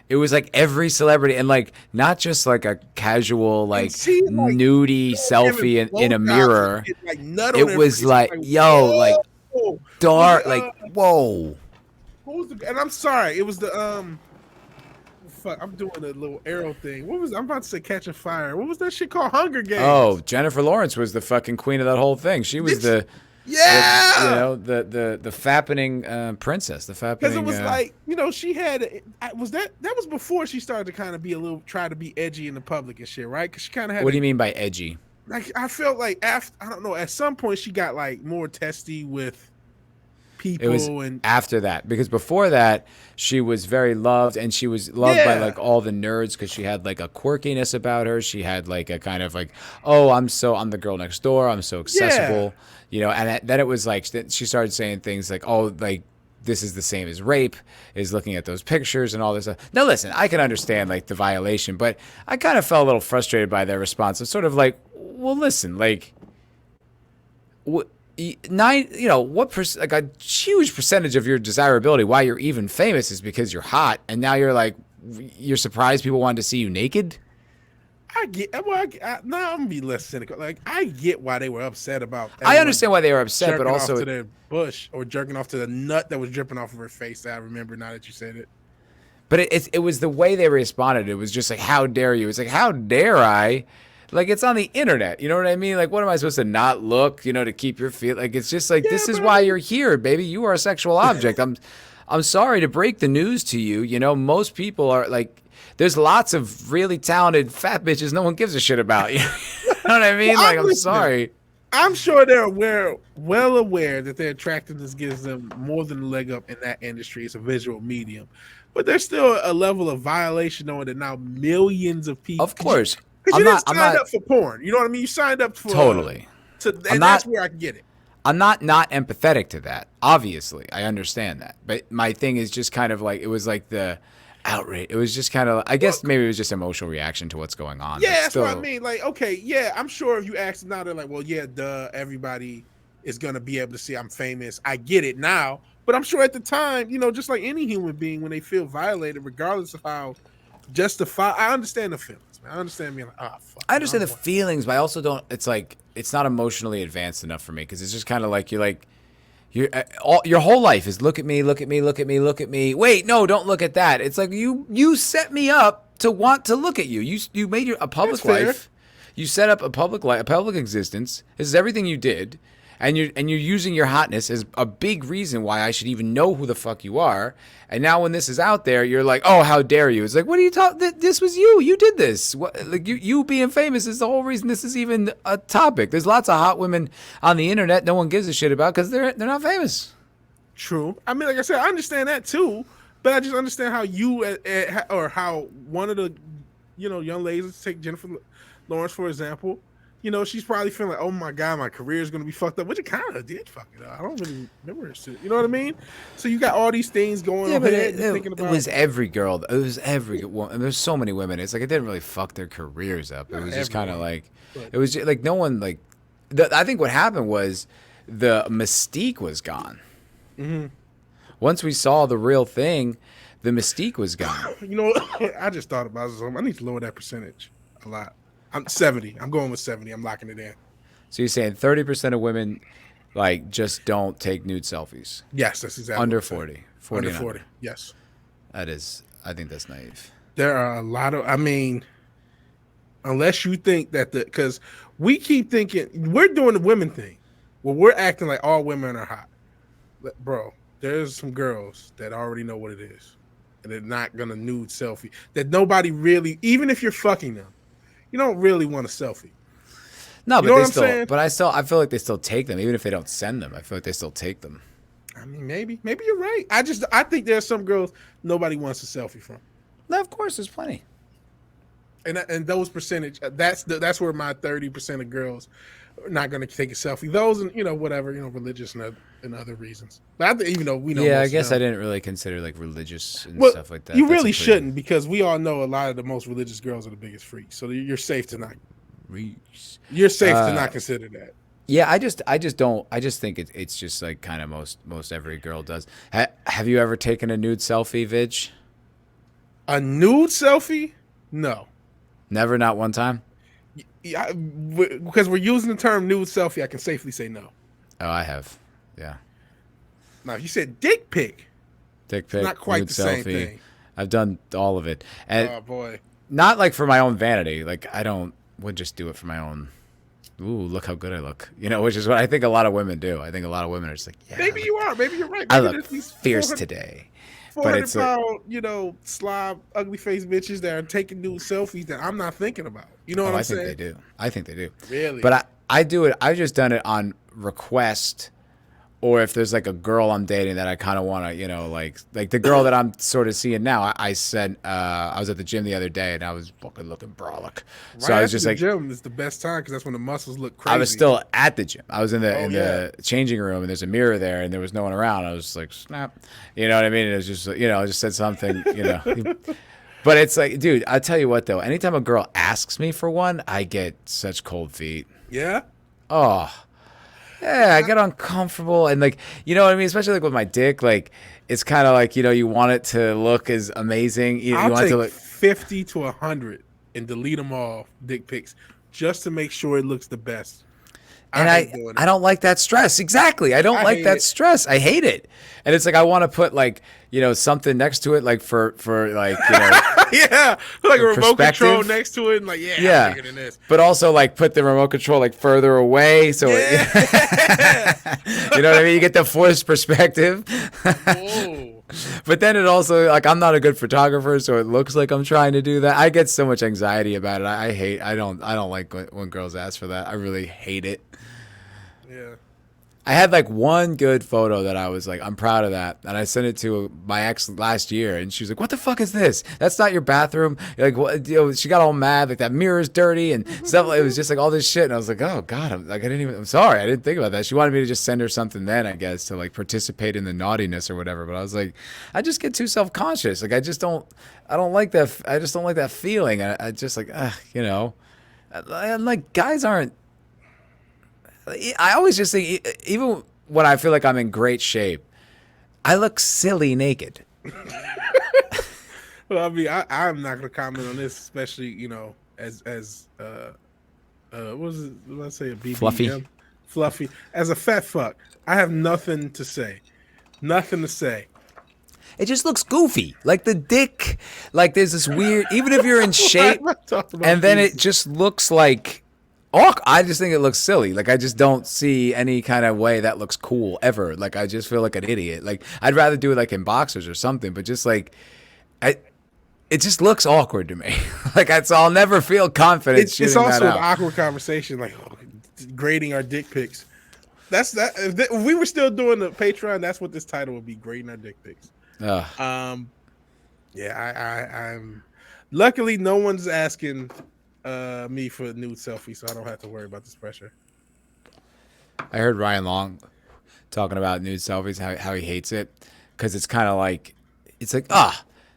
It was like every celebrity, and like not just like a casual nudie selfie in a mirror. It was like yo, like dark, like whoa. And I'm sorry, it was the Fuck, I'm doing a little arrow thing. I'm about to say Catching Fire. What was that shit called? Hunger Games. Oh, Jennifer Lawrence was the fucking queen of that whole thing. She was the fappening princess, the fappening. Because it was like, she had that was before she started to kind of be try to be edgy in the public and shit, right? Because she kind of had. What do you mean by edgy? Like I felt like after, I don't know, at some point she got like more testy with people. It was after that, because before that she was very loved, and she was loved by like all the nerds because she had like a quirkiness about her. She had like a kind of like, oh, I'm the girl next door. I'm so accessible. And then it was like she started saying things like, oh, like this is the same as rape, is looking at those pictures and all this stuff. Now, listen, I can understand like the violation, but I kind of felt a little frustrated by their response. It's sort of like, well, listen, like, what like a huge percentage of your desirability, why you're even famous, is because you're hot, and now you're surprised people wanted to see you naked. I get. Well, now I'm gonna be less cynical. Like I get why they were upset about. I understand why they were upset, but also off to their bush or jerking off to the nut that was dripping off of her face. I remember now that you said it. But it was the way they responded. It was just like, how dare you? It's like, how dare I? Like, it's on the internet. You know what I mean? Like, what am I supposed to not look? To keep your feel. Like, it's just like, this is why you're here, baby. You are a sexual object. I'm sorry to break the news to you. Most people are like. There's lots of really talented fat bitches no one gives a shit about. You know what I mean? Well, I'm sorry. I'm sure they're well aware that their attractiveness gives them more than a leg up in that industry. It's a visual medium. But there's still a level of violation knowing that now millions of people. Of course. Because you didn't sign up for porn. You know what I mean? You signed up for. Totally. And that's where I can get it. I'm not empathetic to that. Obviously. I understand that. But my thing is just kind of like, it was like the outrage. It was just kind of, I guess maybe it was just emotional reaction to what's going on. Yeah, that's what I mean. Like, okay, yeah, I'm sure if you ask now, they're like, well, yeah, duh, everybody is going to be able to see I'm famous. I get it now. But I'm sure at the time, just like any human being, when they feel violated, regardless of how justified, I understand the feelings, man. I understand being like, fuck. I understand the feelings, but I also don't, it's like, it's not emotionally advanced enough for me, because it's just kind of like, your whole life is look at me, look at me, look at me, look at me. Wait, no, don't look at that. It's like you set me up to want to look at you. You made a public life. You set up a public life, a public existence. This is everything you did, and you're using your hotness as a big reason why I should even know who the fuck you are. And now when this is out there, you're like, oh, how dare you? It's like, what are you talking? This was you. You did this. What, like you being famous is the whole reason this is even a topic. There's lots of hot women on the internet no one gives a shit about because they're not famous. True. I mean, like I said, I understand that too, but I just understand how you or how one of the young ladies, let's take Jennifer Lawrence for example. She's probably feeling like, oh my God, my career is going to be fucked up, which it kind of did fuck it up. I don't really remember it. You know what I mean? So you got all these things going on. But it was every girl. It was every woman. There's so many women. It's like it didn't really fuck their careers up. It was just kind of like, it was just like no one like. I think what happened was the mystique was gone. Mm-hmm. Once we saw the real thing, The mystique was gone. You know, I just thought about something. I need to lower that percentage a lot. I'm 70. I'm going with 70. I'm locking it in. So you're saying 30% of women like just don't take nude selfies? Yes, that's exactly under what I'm 40. 40 under and 40. Yes. That is, I think that's naive. There are a lot of, I mean, unless you think that because we keep thinking we're doing the women thing. Well, we're acting like all women are hot. Bro, there's some girls that already know what it is. And they're not going to nude selfie. That nobody really, even if you're fucking them, you don't really want a selfie. No, you know but what I'm saying? I feel like they still take them, even if they don't send them. I feel like they still take them. I mean, maybe you're right. I think there's some girls nobody wants a selfie from. No, of course, there's plenty. And those percentage, that's where my 30% of girls are not going to take a selfie. Those and whatever, religious and other reasons. But even though we know, yeah, I guess I didn't really consider like religious and stuff like that. You really shouldn't, because we all know a lot of the most religious girls are the biggest freaks. So you're safe to not. You're safe to not consider that. Yeah, I just think it's just like kind of most every girl does. Have you ever taken a nude selfie, Vig? A nude selfie? No. Never, not one time? Yeah, because we're using the term nude selfie, I can safely say no. Oh, I have. Yeah. Now, if you said dick pic, dick pic, it's not quite nude the selfie. same thing. I've done all of it. And oh boy. Not like for my own vanity. Like would just do it for my own. Ooh, look how good I look. Which is what I think a lot of women do. I think a lot of women are just like, yeah. Maybe you are. Maybe you're right. Maybe I look fierce today. 400-pound, slob, ugly face bitches that are taking nude selfies that I'm not thinking about. You know what I'm saying? I think they do. Really? But I do it. I've just done it on request, or if there's like a girl I'm dating that I kind of want to, like the girl that I'm sort of seeing now. I said I was at the gym the other day and I was fucking looking brolic. So I was just like, gym is the best time because that's when the muscles look crazy. I was still at the gym. I was in the changing room and there's a mirror there and there was no one around. I was just like, snap. You know what I mean? It was just, I just said something, But it's like, dude, I'll tell you what though. Anytime a girl asks me for one, I get such cold feet. Yeah? Oh. Yeah, I get uncomfortable and like, you know what I mean? Especially like with my dick, like it's kind of like, you want it to look as amazing. I'll want take it to look 50 to 100 and delete them all, dick pics, just to make sure it looks the best. And I don't like that stress. Exactly. I don't like that stress. I hate it. And it's like I want to put like, something next to it like for like, yeah, like a remote control next to it and like, yeah. I'm bigger than this. But also like put the remote control like further away so you know what I mean? You get the forced perspective. But then it also like I'm not a good photographer, so it looks like I'm trying to do that. I get so much anxiety about it. I don't like when girls ask for that. I really hate it. Yeah. I had like one good photo that I was like, I'm proud of that. And I sent it to my ex last year and she was like, what the fuck is this? That's not your bathroom. Like, what, she got all mad. Like that mirror's dirty and stuff. It was just like all this shit. And I was like, oh God, I'm sorry. I didn't think about that. She wanted me to just send her something then, I guess, to like participate in the naughtiness or whatever. But I was like, I just get too self-conscious. Like, I don't like that. I just don't like that feeling. I just like, and like guys aren't, I always just think, even when I feel like I'm in great shape, I look silly naked. Well, I mean, I'm not going to comment on this, especially, as what was it? Let's say a BBM. Fluffy. As a fat fuck, I have nothing to say. Nothing to say. It just looks goofy. Like the dick, like there's this weird, even if you're in shape, and then it just looks like, I just think it looks silly. Like I just don't see any kind of way that looks cool ever. Like I just feel like an idiot. Like I'd rather do it like in boxers or something, but just like it just looks awkward to me. Like I'll never feel confident. It's also an awkward conversation, like grading our dick pics. That's that. If we were still doing the Patreon, that's what this title would be: grading our dick pics. Yeah, I'm. Luckily, no one's asking me for a nude selfie, so I don't have to worry about this pressure. I heard Ryan Long talking about nude selfies, how he hates it, because it's kind of like, it's like,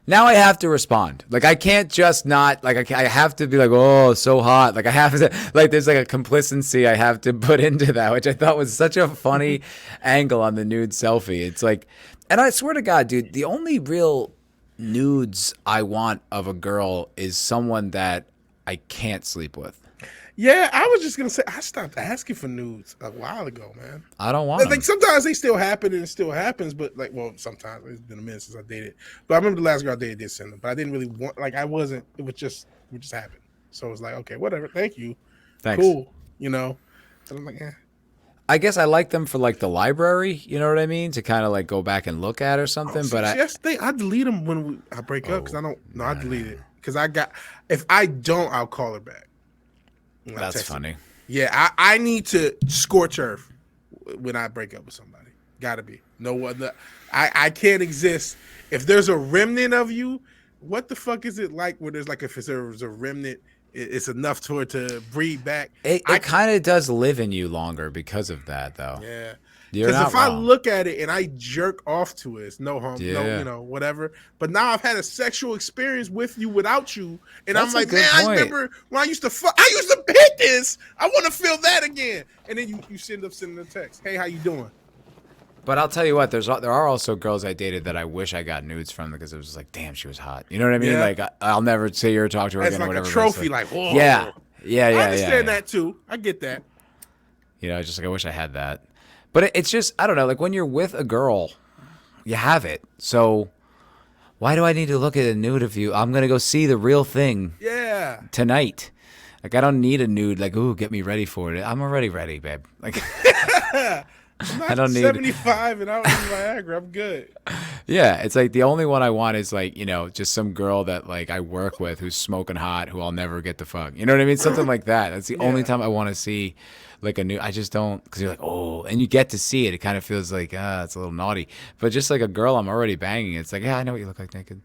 now I have to respond. Like I can't just not, like I have to be like, oh, so hot. Like I have to, like there's like a complacency I have to put into that, which I thought was such a funny angle on the nude selfie. It's like, and I swear to God, dude, the only real nudes I want of a girl is someone that I can't sleep with. Yeah, I was just gonna say I stopped asking for nudes a while ago, man. I don't want them. Like sometimes they still happen and it still happens, but like, well, sometimes it's been a minute since I dated. But I remember the last girl I dated did send them, but I didn't really want. Like, I wasn't. It just happened. So it was like, okay, whatever. Thank you. Thanks. Cool. And I'm like, eh. I guess I like them for like the library. You know what I mean? To kind of like go back and look at or something. Oh, but I delete them when I break up because I don't. No, I delete it because if I don't, I'll call her back. That's funny. Yeah, I need to scorch earth when I break up with somebody. Gotta be. No other. I can't exist. If there's a remnant of you, what the fuck is it like where there's like if there's a remnant, it's enough for it to breed back? It kind of does live in you longer because of that, though. Yeah. Because if I look at it and I jerk off to it, it's no harm, no, whatever. But now I've had a sexual experience with you without you, and I'm like, man, I remember when I used to hit this. I want to feel that again. And then you end up sending a text, hey, how you doing? But I'll tell you what, there are also girls I dated that I wish I got nudes from because it was just like, damn, she was hot. You know what I mean? Yeah. Like I'll never see her or talk to her again like or whatever. A trophy, like, whoa. Yeah. I understand that too. I get that. Just like I wish I had that. But it's just, I don't know, like when you're with a girl, you have it. So why do I need to look at a nude of you? I'm going to go see the real thing tonight. Like I don't need a nude, like, ooh, get me ready for it. I'm already ready, babe. Like I don't need 75 and I don't need Viagra. I'm good. Yeah, it's like the only one I want is like, just some girl that like I work with who's smoking hot who I'll never get to fuck. You know what I mean? Something like that. That's the only time I want to see like a new. I just don't, because you're like, oh, and you get to see it. It kind of feels like, it's a little naughty. But just like a girl I'm already banging, it's like, yeah, I know what you look like naked.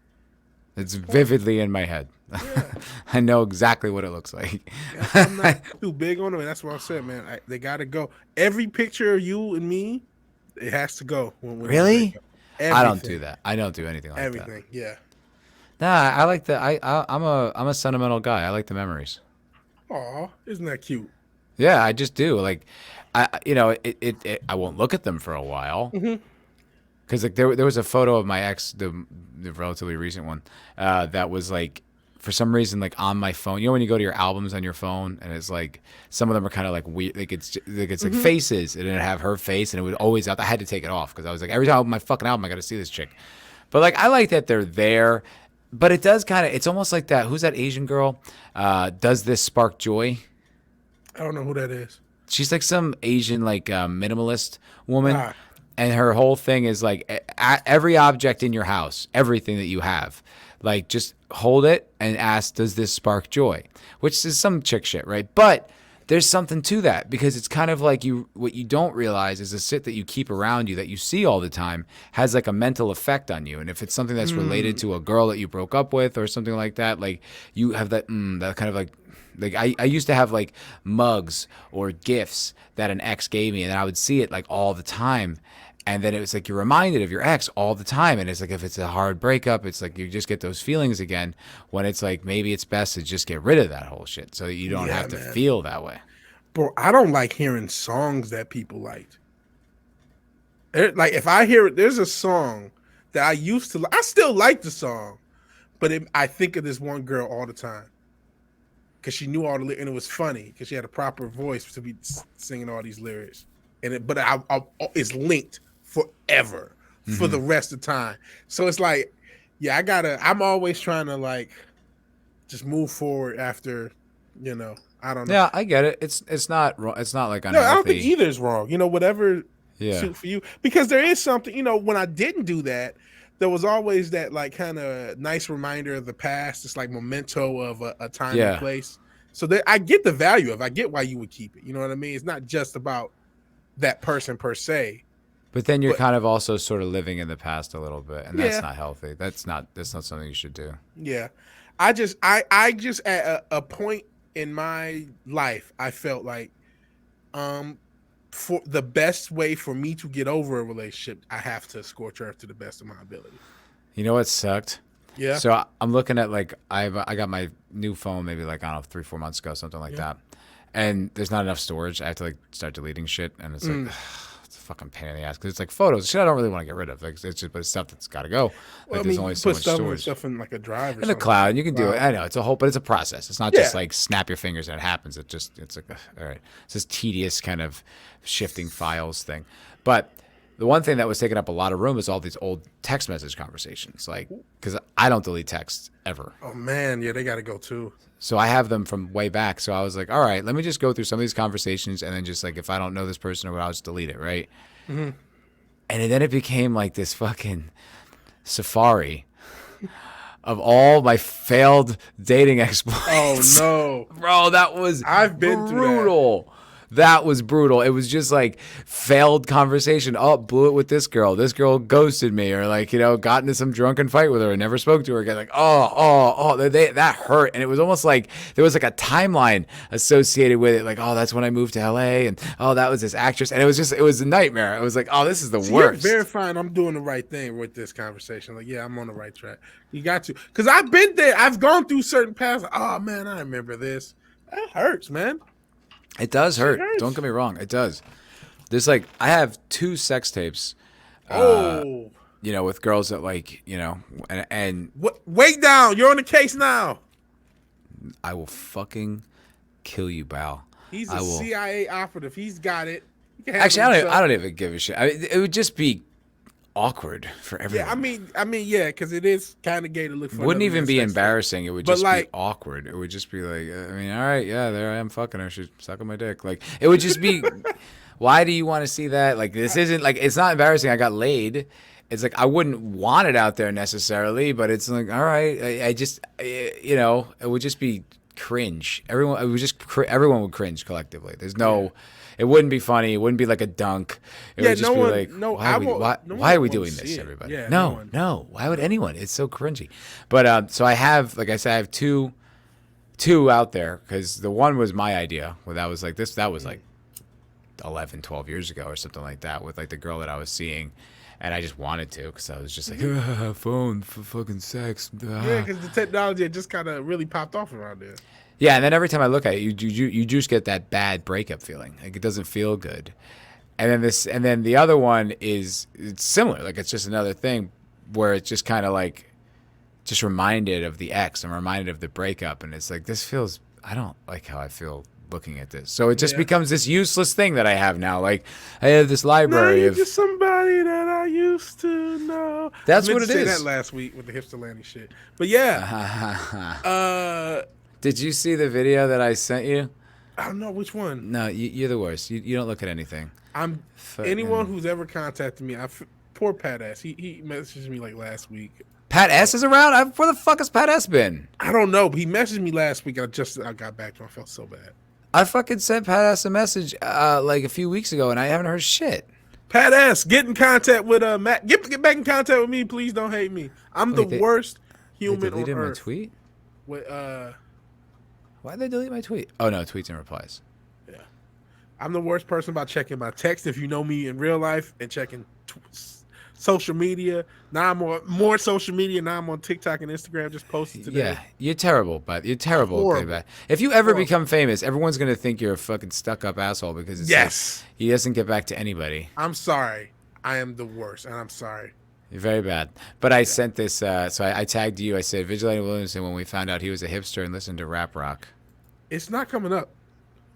It's vividly in my head. Yeah. I know exactly what it looks like. I'm not too big on them, and that's what I said, man. They got to go. Every picture of you and me, it has to go. Really? I don't do that. I don't do anything like that. Everything, yeah. Nah, I like the. I'm a sentimental guy. I like the memories. Aw, isn't that cute? Yeah, I just do. Like, I won't look at them for a while. Mm-hmm. Because like there was a photo of my ex, the relatively recent one, that was like for some reason like on my phone. You know when you go to your albums on your phone and it's like some of them are kind of like weird. Like it's like faces and it have her face and it was always out. I had to take it off because I was like every time I open my fucking album I got to see this chick. But like I like that they're there. But it does kind of. It's almost like that. Who's that Asian girl? Does this spark joy? I don't know who that is. She's like some Asian like minimalist woman. And her whole thing is like every object in your house, everything that you have, like just hold it and ask, does this spark joy? Which is some chick shit, right? But there's something to that because it's kind of like what you don't realize is the shit that you keep around you that you see all the time has like a mental effect on you. And if it's something that's related to a girl that you broke up with or something like that, like you have that kind of like I used to have like mugs or gifts that an ex gave me and I would see it like all the time. And then it was like you're reminded of your ex all the time. And it's like if it's a hard breakup, it's like you just get those feelings again when it's like maybe it's best to just get rid of that whole shit so that you don't have to feel that way. Bro, I don't like hearing songs that people liked. Like if I hear it, there's a song that I used to I still like the song, but I think of this one girl all the time. Because she knew all the lyrics, and it was funny because she had a proper voice to be singing all these lyrics. But it's linked forever for the rest of the time. So it's like, yeah, I'm always trying to like just move forward after, I don't know. Yeah, I get it. It's not wrong. It's not like unhealthy. No, I don't think either is wrong. Whatever suit for you. Because there is something, when I didn't do that, there was always that like kind of nice reminder of the past. It's like memento of a time and place. So I get the value of it. I get why you would keep it. You know what I mean? It's not just about that person per se. But then you're kind of also sort of living in the past a little bit, and that's not healthy. That's not something you should do. Yeah. I just at a point in my life, I felt like for the best way for me to get over a relationship, I have to scorch earth to the best of my ability. You know what sucked? Yeah. So I'm looking at like I got my new phone maybe like I don't know 3-4 months ago, something like that. And there's not enough storage. I have to like start deleting shit, and it's like, what the fucking pain in the ass because it's like photos. Shit, I don't really want to get rid of. Like it's just, but it's stuff that's got to go. Like Well, there's only so put much stuff, storage. stuff in like a drive or In the something. cloud, you can do it. I know it's a whole, but it's a process. It's not just like snap your fingers and it happens. It's like all right. It's this tedious kind of shifting files thing. But the one thing that was taking up a lot of room is all these old text message conversations. Like, because I don't delete text ever. Oh man, yeah, they got to go too. So I have them from way back. So I was like, all right, let me just go through some of these conversations and then just like if I don't know this person or what, I'll just delete it, right? Mm-hmm. And then it became like this fucking safari of all my failed dating exploits. Oh no, bro, that was I've been brutal. That was brutal. It was just like failed conversation. Oh, blew it with this girl. This girl ghosted me, or like got into some drunken fight with her and never spoke to her again. Like that hurt, and it was almost like there was like a timeline associated with it. Like that's when I moved to LA, and that was this actress, and it was a nightmare. I was like, this is the worst. You're verifying I'm doing the right thing with this conversation. Like, yeah, I'm on the right track. You got to, because I've been there. I've gone through certain paths. Oh man, I remember this. That hurts, man. It does hurt. Don't get me wrong. It does. There's like I have 2 sex tapes. With girls that like and wait down. You're on the case now. I will fucking kill you, Bal. He's a CIA operative. He's got it. Actually, I don't even give a shit. It would just be awkward for everyone. Yeah, I mean, yeah, because it is kind of gay to look for. Wouldn't even be embarrassing. It would just be awkward. It would just be like, all right, yeah, there I am fucking her. She's sucking my dick. Like, it would just be, why do you want to see that? Like, this isn't, like, it's not embarrassing. I got laid. It's like, I wouldn't want it out there necessarily, but it's like, all right, I just, it would just be cringe. Everyone would cringe collectively. There's no... Yeah. It wouldn't be funny. It wouldn't be like a dunk. It would just be like, why are we doing this, everybody? Yeah, no. Why would anyone? It's so cringy. But so I have, like I said, I have two out there because the one was my idea. Well, that was like 11, 12 years ago or something like that with like the girl that I was seeing. And I just wanted to because I was just like, phone for fucking sex. Yeah, because the technology had just kind of really popped off around there. Yeah, and then every time I look at it, you just get that bad breakup feeling. Like it doesn't feel good. And then the other one it's similar. Like it's just another thing where it's just kind of like just reminded of the ex. I'm reminded of the breakup, and it's like I don't like how I feel looking at this. So it just becomes this useless thing that I have now. Like I have this library of just somebody that I used to know. That's what it is. I is. That last week with the hipster landing shit. But yeah. Did you see the video that I sent you? I don't know which one. No, you're the worst. You don't look at anything. Anyone who's ever contacted me. Poor Pat S. He messaged me like last week. Pat S is around? Where the fuck has Pat S been? I don't know, but he messaged me last week. I got back to him. I felt so bad. I fucking sent Pat S a message like a few weeks ago, and I haven't heard shit. Pat S, get in contact with Matt. Get back in contact with me. Please don't hate me. I'm the worst human on earth. My tweet? Why'd they delete my tweet? Oh, no, tweets and replies. Yeah. I'm the worst person about checking my text if you know me in real life and checking social media. Now I'm on more social media. Now I'm on TikTok and Instagram just posted today. Yeah, you're terrible, but you're terrible. Okay, if you ever become famous, everyone's going to think you're a fucking stuck-up asshole because it's like, he doesn't get back to anybody. I'm sorry. I am the worst, and I'm sorry. You're very bad. But I sent this, so I tagged you. I said, Vigilante Williamson, when we found out he was a hipster and listened to rap rock. It's not coming up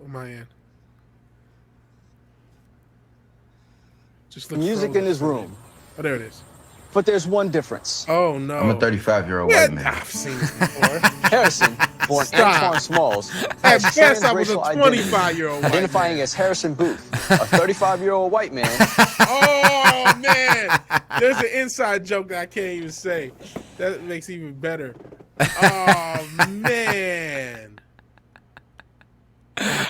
on my end. Just music in his room. Oh, there it is. But there's one difference. Oh, no. I'm a 35-year-old white man. I've seen this before. Harrison, born Antoine Smalls, I guess I was a 25-year-old white identifying man. As Harrison Booth, a 35-year-old white man. Oh, man. There's an inside joke that I can't even say. That makes it even better. Oh, man.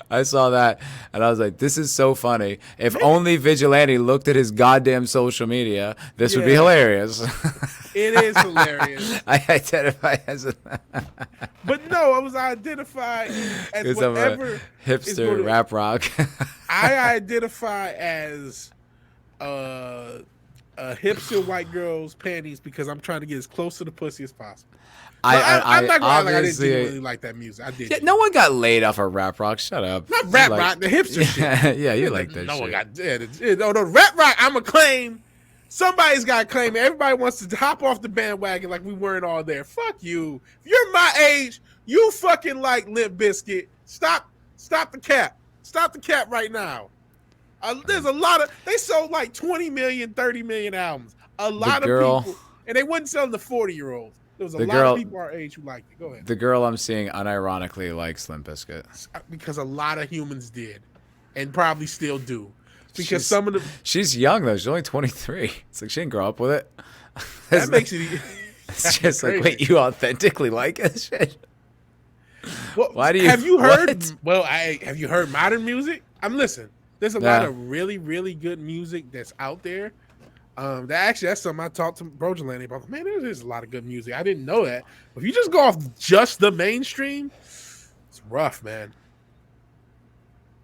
I saw that, and I was like, this is so funny. If only Vigilante looked at his goddamn social media, this would be hilarious. It is hilarious. I identify as a... But no, I was identified as whatever... hipster rap rock. I identify as hipster white girl's panties because I'm trying to get as close to the pussy as possible. I'm not gonna lie, like, I didn't obviously genuinely like that music. I did. Yeah, no one got laid off of rap rock. Shut up. Not rap rock, the hipster shit. Yeah, you like that no shit. one got no rap rock. I'm a claim. Somebody's got to claim it. Everybody wants to hop off the bandwagon like we weren't all there. Fuck you. If you're my age, you fucking like Limp Bizkit. Stop the cap. Stop the cap right now. There's a lot of, they sold like 20 million, 30 million albums. A lot of people, and they wasn't selling to 40-year-olds. There was a lot of people our age who liked it. Go ahead. The girl I'm seeing unironically likes Limp Bizkit. Because a lot of humans did, and probably still do. Because some of the she's young though. She's only 23. It's like she didn't grow up with it. That makes it. It's just like, wait, you authentically like it? Shit. Well, why do you? Have you heard? What? Well, have you heard modern music? Listen. There's a lot of really, really good music that's out there. That's something I talked to Vigilante about. Man, there's a lot of good music. I didn't know that. If you just go off just the mainstream, it's rough, man.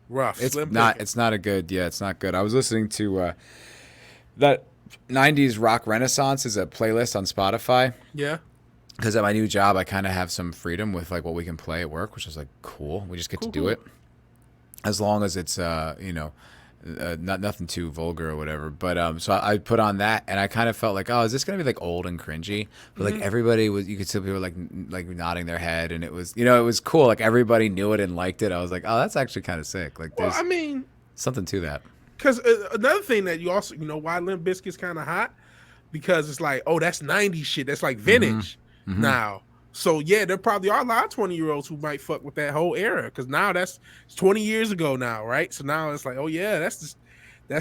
Rough. It's not. It's not a good. Yeah, it's not good. I was listening to that 90s rock renaissance is a playlist on Spotify. Yeah. Because at my new job, I kind of have some freedom with like what we can play at work, which is like cool. We just get to do it, as long as it's not nothing too vulgar or whatever. But so I put on that, and I kind of felt like, oh, is this gonna be like old and cringy? But like everybody was, you could see people like nodding their head, and it was, it was cool. Like everybody knew it and liked it. I was like, oh, that's actually kind of sick. Like, there's something to that. Because another thing that you also, why Limp Bizkit's kind of hot, because it's like, oh, that's 90s shit. That's like vintage now. So yeah, there probably are a lot of 20-year-olds who might fuck with that whole era, because now it's 20 years ago now, right? So now it's like, oh yeah, that's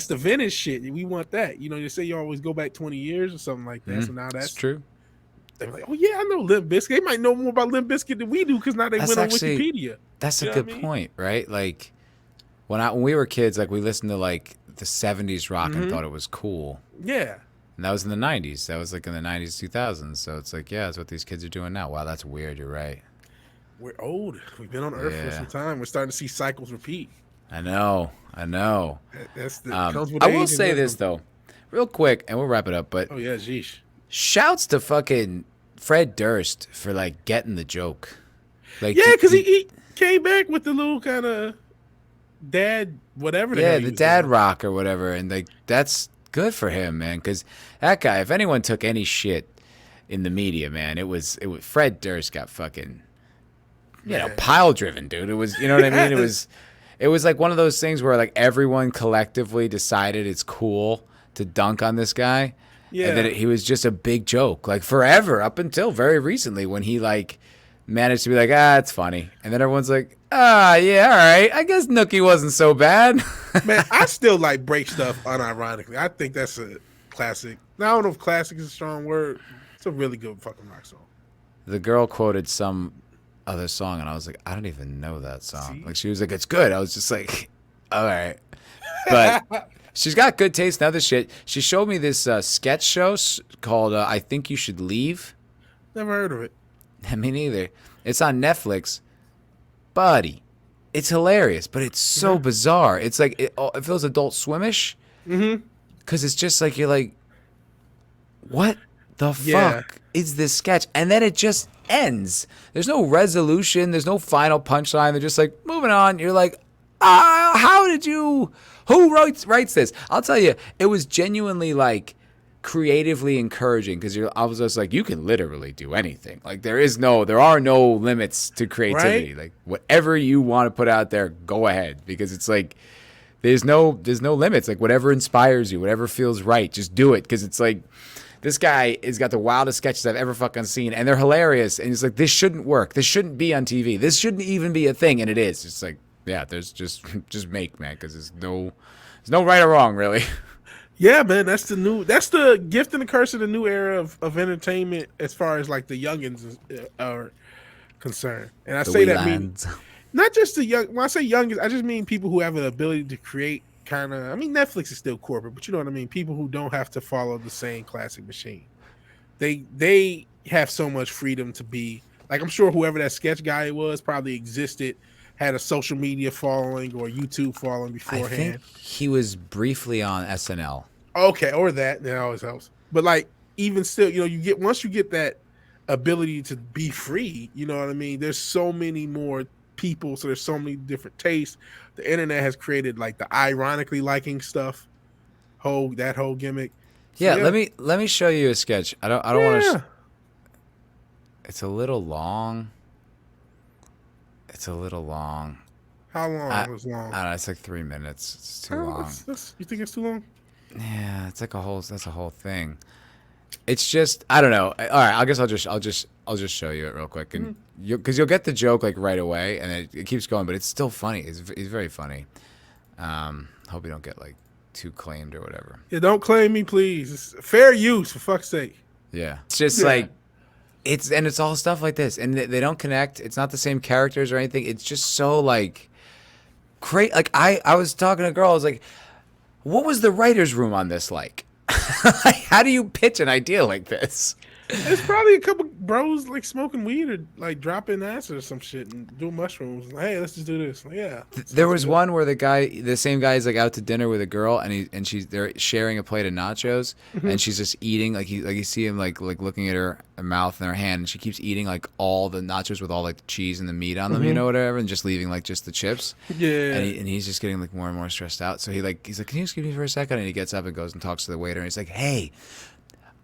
the vintage shit. We want that. You say you always go back 20 years or something like that. So now that's true. They're like, oh yeah, I know Limp Bizkit. They might know more about Limp Bizkit than we do because now they went on Wikipedia. That's a good point, right? Like when we were kids, like we listened to like the 70s rock and thought it was cool. Yeah. And that was in the 90s. That was like in the 90s, 2000s. So it's like, yeah, that's what these kids are doing now. Wow, that's weird. You're right. We're old. We've been on Earth for some time. We're starting to see cycles repeat. I know. That's I will say this, though, real quick, and we'll wrap it up. But oh, yeah, geesh. Shouts to fucking Fred Durst for, like, getting the joke. Like, yeah, because he came back with the little kind of dad, whatever. The dad rock or whatever. And, like, that's good for him, man, because that guy, if anyone took any shit in the media, man, it was Fred Durst got fucking, pile driven, dude. It was, you know what I mean? It was like one of those things where like everyone collectively decided it's cool to dunk on this guy. Yeah. And that he was just a big joke, like forever, up until very recently when he like managed to be like, it's funny. And then everyone's like, yeah, all right. I guess Nookie wasn't so bad. Man, I still like break stuff unironically. I think that's a classic. Now, I don't know if classic is a strong word. It's a really good fucking rock song. The girl quoted some other song, and I was like, I don't even know that song. See? Like, she was like, it's good. I was just like, all right. But she's got good taste in other shit. She showed me this sketch show called I Think You Should Leave. Never heard of it. Me neither. It's on Netflix. Buddy, it's hilarious, but it's so bizarre. It's like, it feels Adult Swimish. Because it's just like, you're like, what the fuck is this sketch? And then it just ends. There's no resolution. There's no final punchline. They're just like, moving on. You're like, who writes this? I'll tell you, it was genuinely like creatively encouraging, because I was just like, you can literally do anything. Like there are no limits to creativity. Right? Like whatever you want to put out there, go ahead, because it's like there's no limits. Like whatever inspires you, whatever feels right, just do it. Because it's like this guy has got the wildest sketches I've ever fucking seen, and they're hilarious. And it's like, this shouldn't work. This shouldn't be on TV. This shouldn't even be a thing, and it is. It's like, yeah, there's just make, man, because there's no right or wrong, really. Yeah, man, that's the gift and the curse of the new era of entertainment as far as like the youngins are concerned. And I say that mean not just the young. When I say youngins, I just mean people who have an ability to create kind of. I mean, Netflix is still corporate, but you know what I mean. People who don't have to follow the same classic machine. They have so much freedom to be like. I'm sure whoever that sketch guy was probably existed, had a social media following or YouTube following beforehand. I think he was briefly on SNL. Okay, or that always helps. But like even still, you get once you get that ability to be free, you know what I mean? There's so many more people, so there's so many different tastes. The internet has created like the ironically liking stuff, that whole gimmick. So, Yeah, let me show you a sketch. I don't want to. It's a little long. It's a little long. How long? It was long. I don't know. It's like 3 minutes. It's too long. You think it's too long? Yeah, it's like that's a whole thing. It's just I don't know. All right, I guess I'll just show you it real quick, and because you'll get the joke like right away, and it keeps going, but it's still funny. It's very funny. Hope you don't get like too claimed or whatever. Yeah, don't claim me, please. It's fair use, for fuck's sake. Yeah, it's just like it's all stuff like this, and they don't connect. It's not the same characters or anything. It's just so like great. Like I was talking to a girl. I was like, what was the writer's room on this like? Like, how do you pitch an idea like this? It's probably a couple bros like smoking weed or like dropping acid or some shit and doing mushrooms. Like, hey, let's just do this. Like, yeah. There was one where the same guy is like out to dinner with a girl, and they're sharing a plate of nachos, and she's just eating you see him like looking at her mouth and her hand, and she keeps eating like all the nachos with all like the cheese and the meat on them, whatever, and just leaving like just the chips. Yeah. And he's just getting like more and more stressed out. So he's like, can you excuse me for a second? And he gets up and goes and talks to the waiter, and he's like, hey,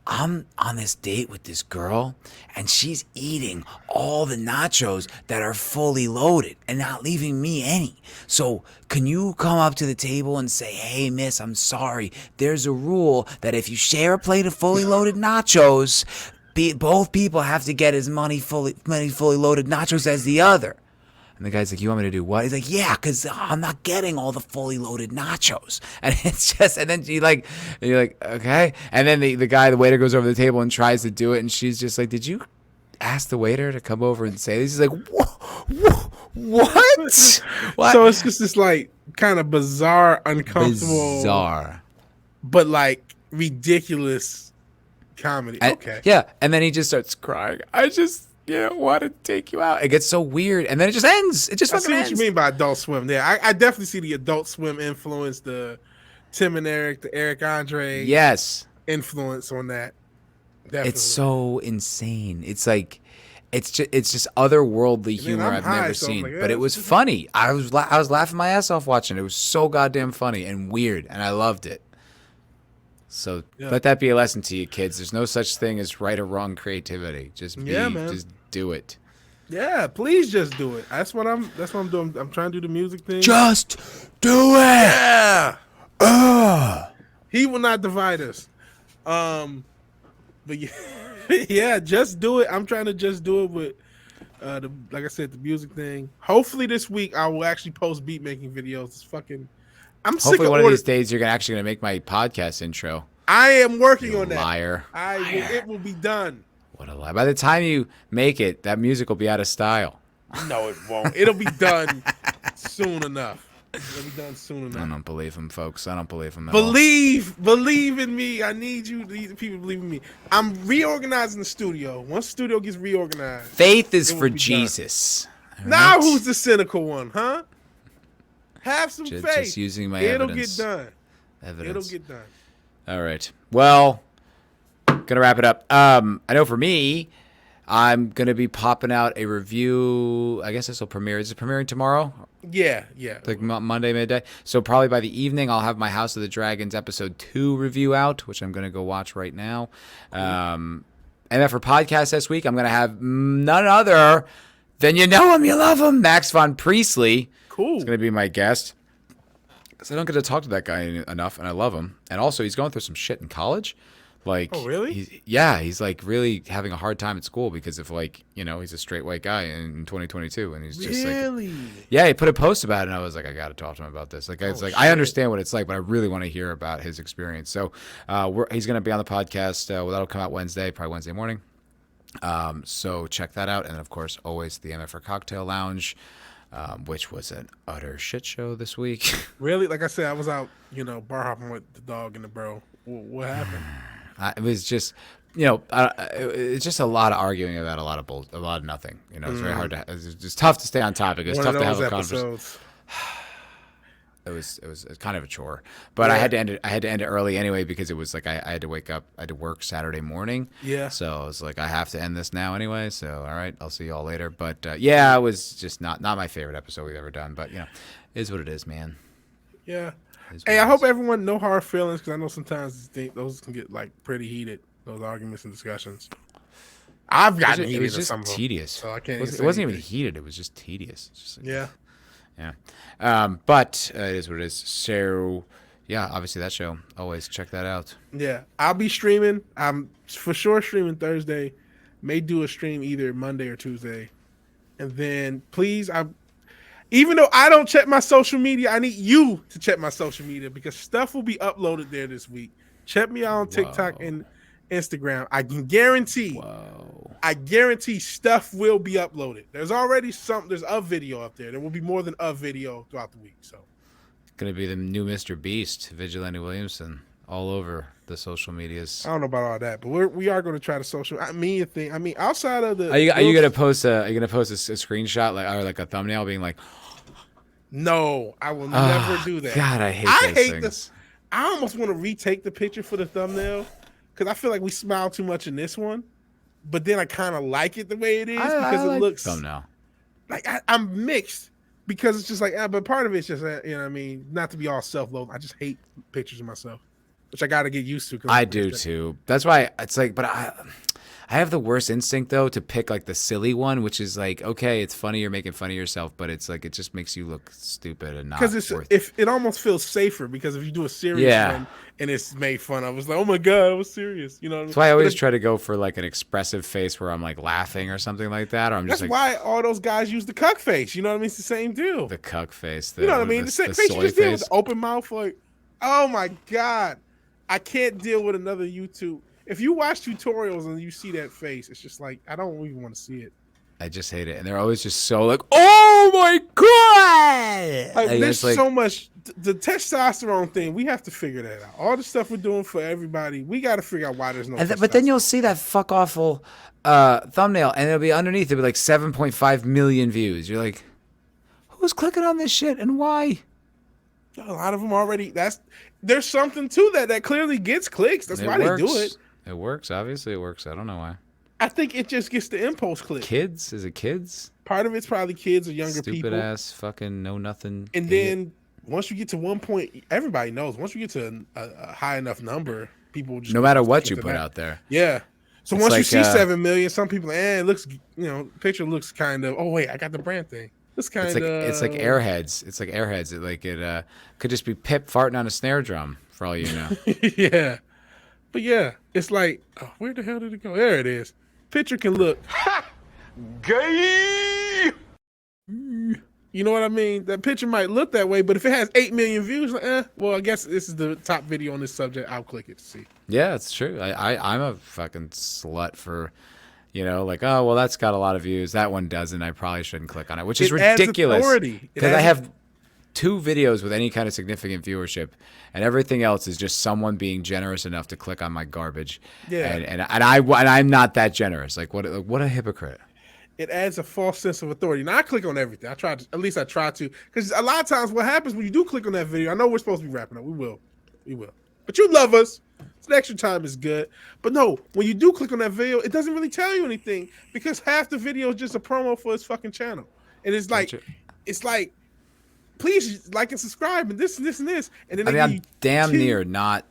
I'm on this date with this girl, and she's eating all the nachos that are fully loaded and not leaving me any. So can you come up to the table and say, hey, miss, I'm sorry. There's a rule that if you share a plate of fully loaded nachos, both people have to get as many fully loaded nachos as the other. And the guy's like, you want me to do what? He's like, yeah, because I'm not getting all the fully loaded nachos. And it's just, and then you're like, okay. And then the waiter goes over the table and tries to do it. And she's just like, did you ask the waiter to come over and say this? He's like, what? So it's just this like kind of bizarre, uncomfortable. But like ridiculous comedy. Okay. Yeah. And then he just starts crying. I want to take you out. It gets so weird, and then it just ends. It just fucking ends. I see what you mean by Adult Swim. Yeah, I definitely see the Adult Swim influence, the Tim and Eric, the Eric Andre influence on that. Definitely. It's so insane. It's like it's just otherworldly humor I've never seen. Like, but it was funny. I was laughing my ass off watching it. It was so goddamn funny and weird, and I loved it. So let that be a lesson to you, kids. There's no such thing as right or wrong creativity. Just just do it. Yeah, please just do it. That's what I'm doing. I'm trying to do the music thing. Just do it. Yeah. He will not divide us. But yeah, just do it. I'm trying to just do it with like I said, the music thing. Hopefully this week I will actually post beat making videos. It's fucking Hopefully one of these days you're actually going to make my podcast intro. I am working on that. Liar. It will be done. What a lie. By the time you make it, that music will be out of style. No, it won't. It'll be done soon enough. It'll be done soon enough. I don't believe him, folks. I don't believe him at Believe in me. I need you. People believe in me. I'm reorganizing the studio. Once the studio gets reorganized. Faith is for Jesus. Right? Now who's the cynical one, huh? Have some faith. Just using my evidence. It'll get done. It'll get done. All right. Well, gonna wrap it up. I know for me, I'm gonna be popping out a review. I guess this will premiere. Is it premiering tomorrow? Yeah. Like Monday midday. So probably by the evening, I'll have my House of the Dragons episode 2 review out, which I'm gonna go watch right now. And then for podcast this week, I'm gonna have none other than you know him, you love him, Max von Priestley. Cool. He's going to be my guest. Because I don't get to talk to that guy enough, and I love him. And also, he's going through some shit in college. Like, oh, really? He's like really having a hard time at school because of like, he's a straight white guy in 2022. And he's just really? He put a post about it, and I was like, I got to talk to him about this. Like, I understand what it's like, but I really want to hear about his experience. So he's going to be on the podcast. That'll come out Wednesday, probably Wednesday morning. So check that out. And of course, always the MFR Cocktail Lounge. Which was an utter shit show this week. Really? Like I said, I was out, bar hopping with the dog and the bro. What happened? It was just, it's just a lot of arguing about a lot of nothing. It's very hard to. It's just tough to stay on topic. It's tough to have a conversation. it was kind of a chore, but I had to end it early anyway because it was like I had to wake up. I had to work Saturday morning. Yeah. So I was like, I have to end this now anyway. So all right, I'll see you all later. But yeah, it was just not my favorite episode we've ever done. But it is what it is, man. Yeah. Hey, I hope everyone no hard feelings because I know sometimes those can get like pretty heated. Those arguments and discussions. I've gotten heated. It was just some of them, tedious. so I can't. It wasn't even heated. It was just tedious. Just like, yeah. Yeah. But it is what it is. So, yeah, obviously that show. Always check that out. Yeah. I'll be streaming. I'm for sure streaming Thursday. May do a stream either Monday or Tuesday. And then please, even though I don't check my social media, I need you to check my social media because stuff will be uploaded there this week. Check me out on TikTok and Instagram. I can guarantee. I guarantee stuff will be uploaded. There's already there's a video up there. There will be more than a video throughout the week. So it's gonna be the new Mr. Beast, Vigilante Williamson, all over the social medias. I don't know about all that, but we are going to try the social media thing. I mean, outside of the, are you gonna post a screenshot like a thumbnail being like, no, I will never do that. God, I hate things. I almost want to retake the picture for the thumbnail because I feel like we smile too much in this one. But then I kind of like it the way it is because it looks thumbnail. Like I'm mixed because it's just like, but part of it's just, what I mean, not to be all self-loathing. I just hate pictures of myself, which I got to get used to. I do too. That's why it's like, but I have the worst instinct though to pick like the silly one, which is like, okay, it's funny you're making fun of yourself, but it's like it just makes you look stupid and not. Because if it almost feels safer because if you do a serious one and it's made fun of, it's like, oh my god, I was serious. You know. That's why I always try to go for like an expressive face where I'm like laughing or something like that, or I'm just. That's why all those guys use the cuck face. You know what I mean? It's the same deal. The cuck face. You know what I mean? The same face you just did with the open mouth, like, oh my god, I can't deal with another YouTube. If you watch tutorials and you see that face, it's just like, I don't even want to see it. I just hate it. And they're always just so like, oh my god! Like, there's so much. The testosterone thing, we have to figure that out. All the stuff we're doing for everybody, we got to figure out why there's no but then you'll see that fuck awful thumbnail and it'll be underneath. It'll be like 7.5 million views. You're like, who's clicking on this shit and why? A lot of them already. There's something to that clearly gets clicks. That's why they do it. It works. Obviously, it works. I don't know why. I think it just gets the impulse click. Kids? Is it kids? Part of it's probably kids or younger people. Stupid ass fucking know nothing. And then once you get to one point, everybody knows. Once you get to a high enough number, people will just no matter what you put out there. Yeah. So once you see 7 million, some people, it looks, picture looks kind of. Oh wait, I got the brand thing. It's kind of. It's like Airheads. It's like Airheads. It could just be Pip farting on a snare drum for all you know. Yeah. But yeah, it's like, where the hell did it go? There it is. Picture can look gay. You know what I mean? That picture might look that way, but if it has 8 million views, well, I guess this is the top video on this subject. I'll click it to see. Yeah, it's true. I'm a fucking slut for, like, oh, well, that's got a lot of views. That one doesn't. I probably shouldn't click on it, which is ridiculous. Because I have 2 videos with any kind of significant viewership, and everything else is just someone being generous enough to click on my garbage. Yeah, and I'm not that generous. Like, what a hypocrite. It adds a false sense of authority. Now I click on everything. I try to, because a lot of times what happens when you do click on that video, I know we're supposed to be wrapping up. We will, but you love us. So the extra time is good. But no, when you do click on that video, it doesn't really tell you anything because half the video is just a promo for his fucking channel, and it's like. Please like and subscribe and this and this and this. And then I'm damn near not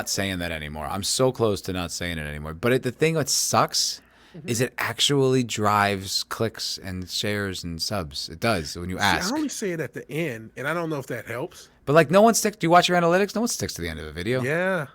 saying that anymore. I'm so close to not saying it anymore. But the thing that sucks is it actually drives clicks and shares and subs. It does when you ask. I only say it at the end, and I don't know if that helps. But like no one sticks. Do you watch your analytics? No one sticks to the end of the video. Yeah.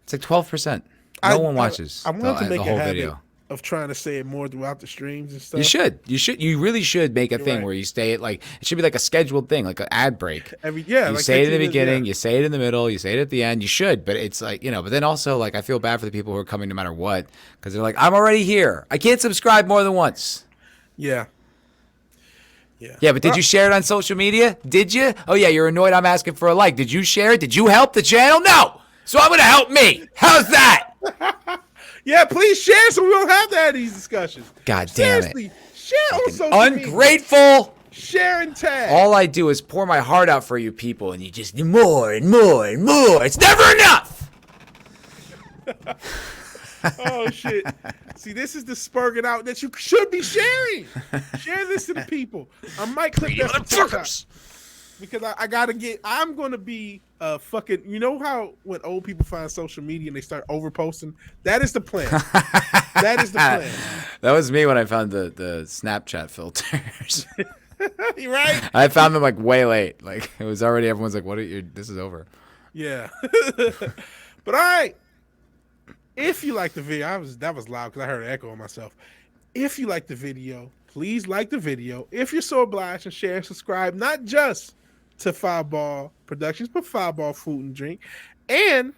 It's like 12%. No one watches I want to make the whole a habit video. Of trying to say it more throughout the streams and stuff. You really should make a thing where you say it like it should be like a scheduled thing, like an ad break. You say it in the beginning, you say it in the middle, you say it at the end. You should, but it's like but then also like I feel bad for the people who are coming no matter what because they're like, I'm already here. I can't subscribe more than once. Yeah. Yeah, but did you share it on social media? Did you? Oh yeah, you're annoyed I'm asking for a like. Did you share it? Did you help the channel? No. So I'm gonna help me. How's that? Yeah, please share so we don't have to have these discussions. God damn Seriously, share on social ungrateful. media. Share and tag. All I do is pour my heart out for you people, and you just do more and more and more. It's never enough. Oh shit! See, this is the spurging out that you should be sharing. Share this to the people. I might clip that for TikTok because I gotta get. I'm gonna be fucking. You know how when old people find social media and they start overposting? That is the plan. That is the plan. That was me when I found the Snapchat filters. You right? I found them like way late. Like it was already. Everyone's like, "What are you? This is over." Yeah. But all right. If you like the video, that was loud because I heard an echo on myself. If you like the video, please like the video. If you're so obliged, and share and subscribe, not just to Foulball Productions, but Foulball Food and Drink. And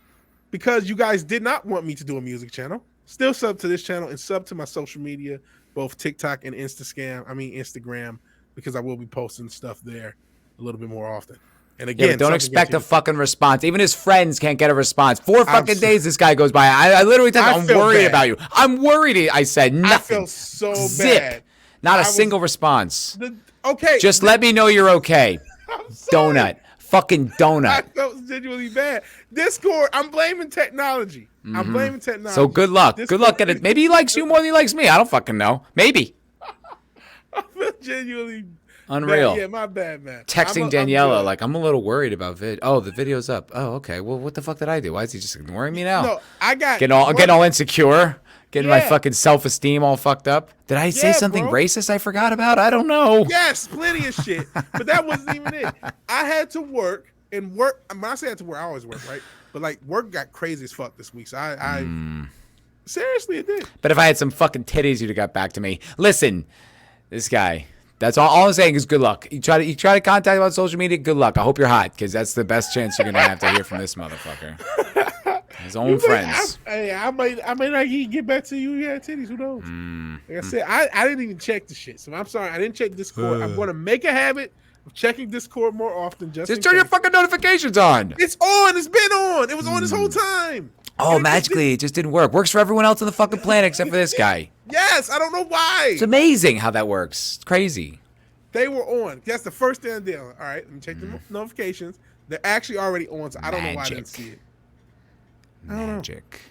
because you guys did not want me to do a music channel, sub to this channel and sub to my social media, both TikTok and Instagram, because I will be posting stuff there a little bit more often. And again, don't expect a fucking response. Even his friends can't get a response. 4 fucking days this guy goes by. I literally tell him, I'm worried about you. I'm worried. I said nothing. I feel so Zip. bad. Not a single response. Okay. Just let me know you're okay. Donut. Fucking donut. I felt genuinely bad. Discord, I'm blaming technology. I'm blaming technology. So good luck. Discord, good luck at it. Maybe he likes you more than he likes me. I don't fucking know. Maybe. I feel genuinely unreal. bad. Yeah, my bad, man. Texting Daniela, like, I'm a little worried about Oh, the video's up. Oh, okay. Well, what the fuck did I do? Why is he just ignoring me now? No, I got getting all insecure, getting my fucking self-esteem all fucked up. Did I say something racist I forgot about? I don't know. Yes, plenty of shit. But that wasn't even it. I had to work. When I say I had to work, I always work, right? But like work got crazy as fuck this week. So I seriously, it did. But if I had some fucking titties, you'd have got back to me. Listen, this guy. That's all I'm saying is good luck. You try to contact him on social media, good luck. I hope you're hot, because that's the best chance you're gonna have to hear from this motherfucker. His own friends. I might not get back to you. Yeah, titties. Who knows? Like I said, I didn't even check the shit. So I'm sorry, I didn't check Discord. I'm gonna make a habit of checking Discord more often. Just turn your fucking notifications on. It's on. It's been on. It was on this whole time. Oh, magically, it just didn't work. Works for everyone else on the fucking planet except for this guy. Yes, I don't know why. It's amazing how that works. It's crazy. They were on. That's the first thing I did. All right, let me check the notifications. They're actually already on, so I don't know why I didn't see it. Magic.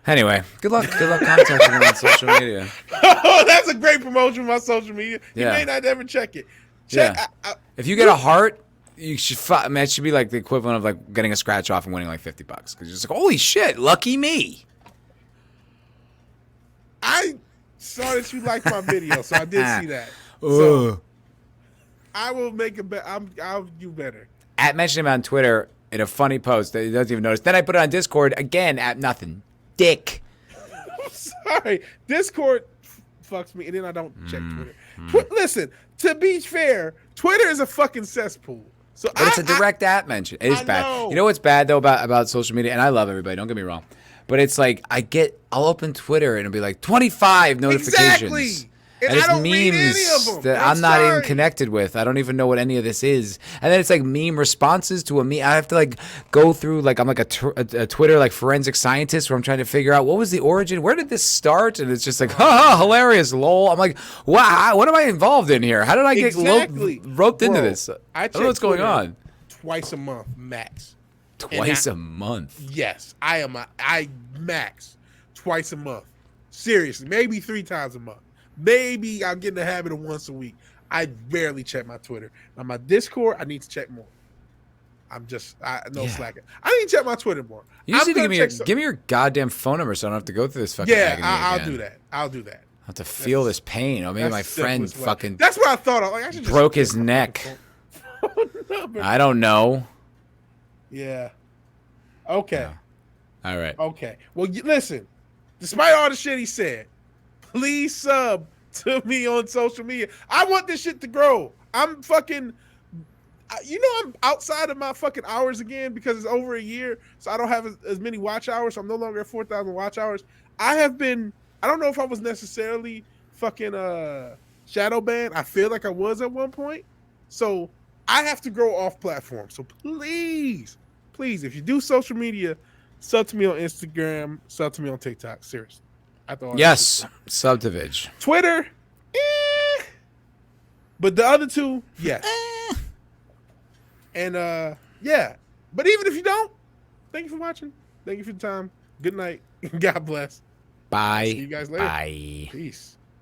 Anyway, good luck contacting me on social media. Oh, that's a great promotion of my social media. You may not ever check it. If you get a heart, you should. It should be like the equivalent of like getting a scratch off and winning like $50 because you're just like, holy shit, lucky me. I saw that you liked my video, so I did see that. So I will make a bet. I'll do better. Mentioned him on Twitter in a funny post that he doesn't even notice. Then I put it on Discord again at nothing. Dick. I'm sorry. Discord fucks me, and then I don't check Twitter. Listen, to be fair, Twitter is a fucking cesspool. So but it's a direct at mention. It is bad. You know what's bad though about social media, and I love everybody. Don't get me wrong, but it's like I'll open Twitter and it'll be like 25 notifications. Exactly. And it's memes that I'm not even connected with. I don't even know what any of this is. And then it's like meme responses to a meme. I have to like go through I'm like a Twitter like forensic scientist where I'm trying to figure out what was the origin, where did this start, and it's just like hilarious, lol. I'm like, wow, what am I involved in here? How did I get roped into this? I don't know what's going on. Twice a month max. Twice a month. Yes, I max twice a month. Seriously, maybe 3 times a month. Maybe I'll get in the habit of once a week. I barely check my Twitter. Now my Discord, I need to check more. Slacking. I need to check my Twitter more. You just need to give me your goddamn phone number so I don't have to go through this fucking agony I'll do that. I'll do that. I have to feel this pain. Or maybe my friend fucking That's what I thought. I should just broke his neck. I don't know. Yeah. Okay. No. All right. Okay. Well, listen. Despite all the shit he said, please sub to me on social media. I want this shit to grow. I'm outside of my fucking hours again because it's over a year, so I don't have as many watch hours. So I'm no longer at 4,000 watch hours. I don't know if I was necessarily fucking shadow banned. I feel like I was at one point. So I have to grow off platform. So please, if you do social media, sub to me on Instagram, sub to me on TikTok. Seriously. Yes, sub to Vig. Twitter, But the other two, yes. And yeah. But even if you don't, thank you for watching. Thank you for the time. Good night. God bless. Bye. See you guys later. Bye. Peace.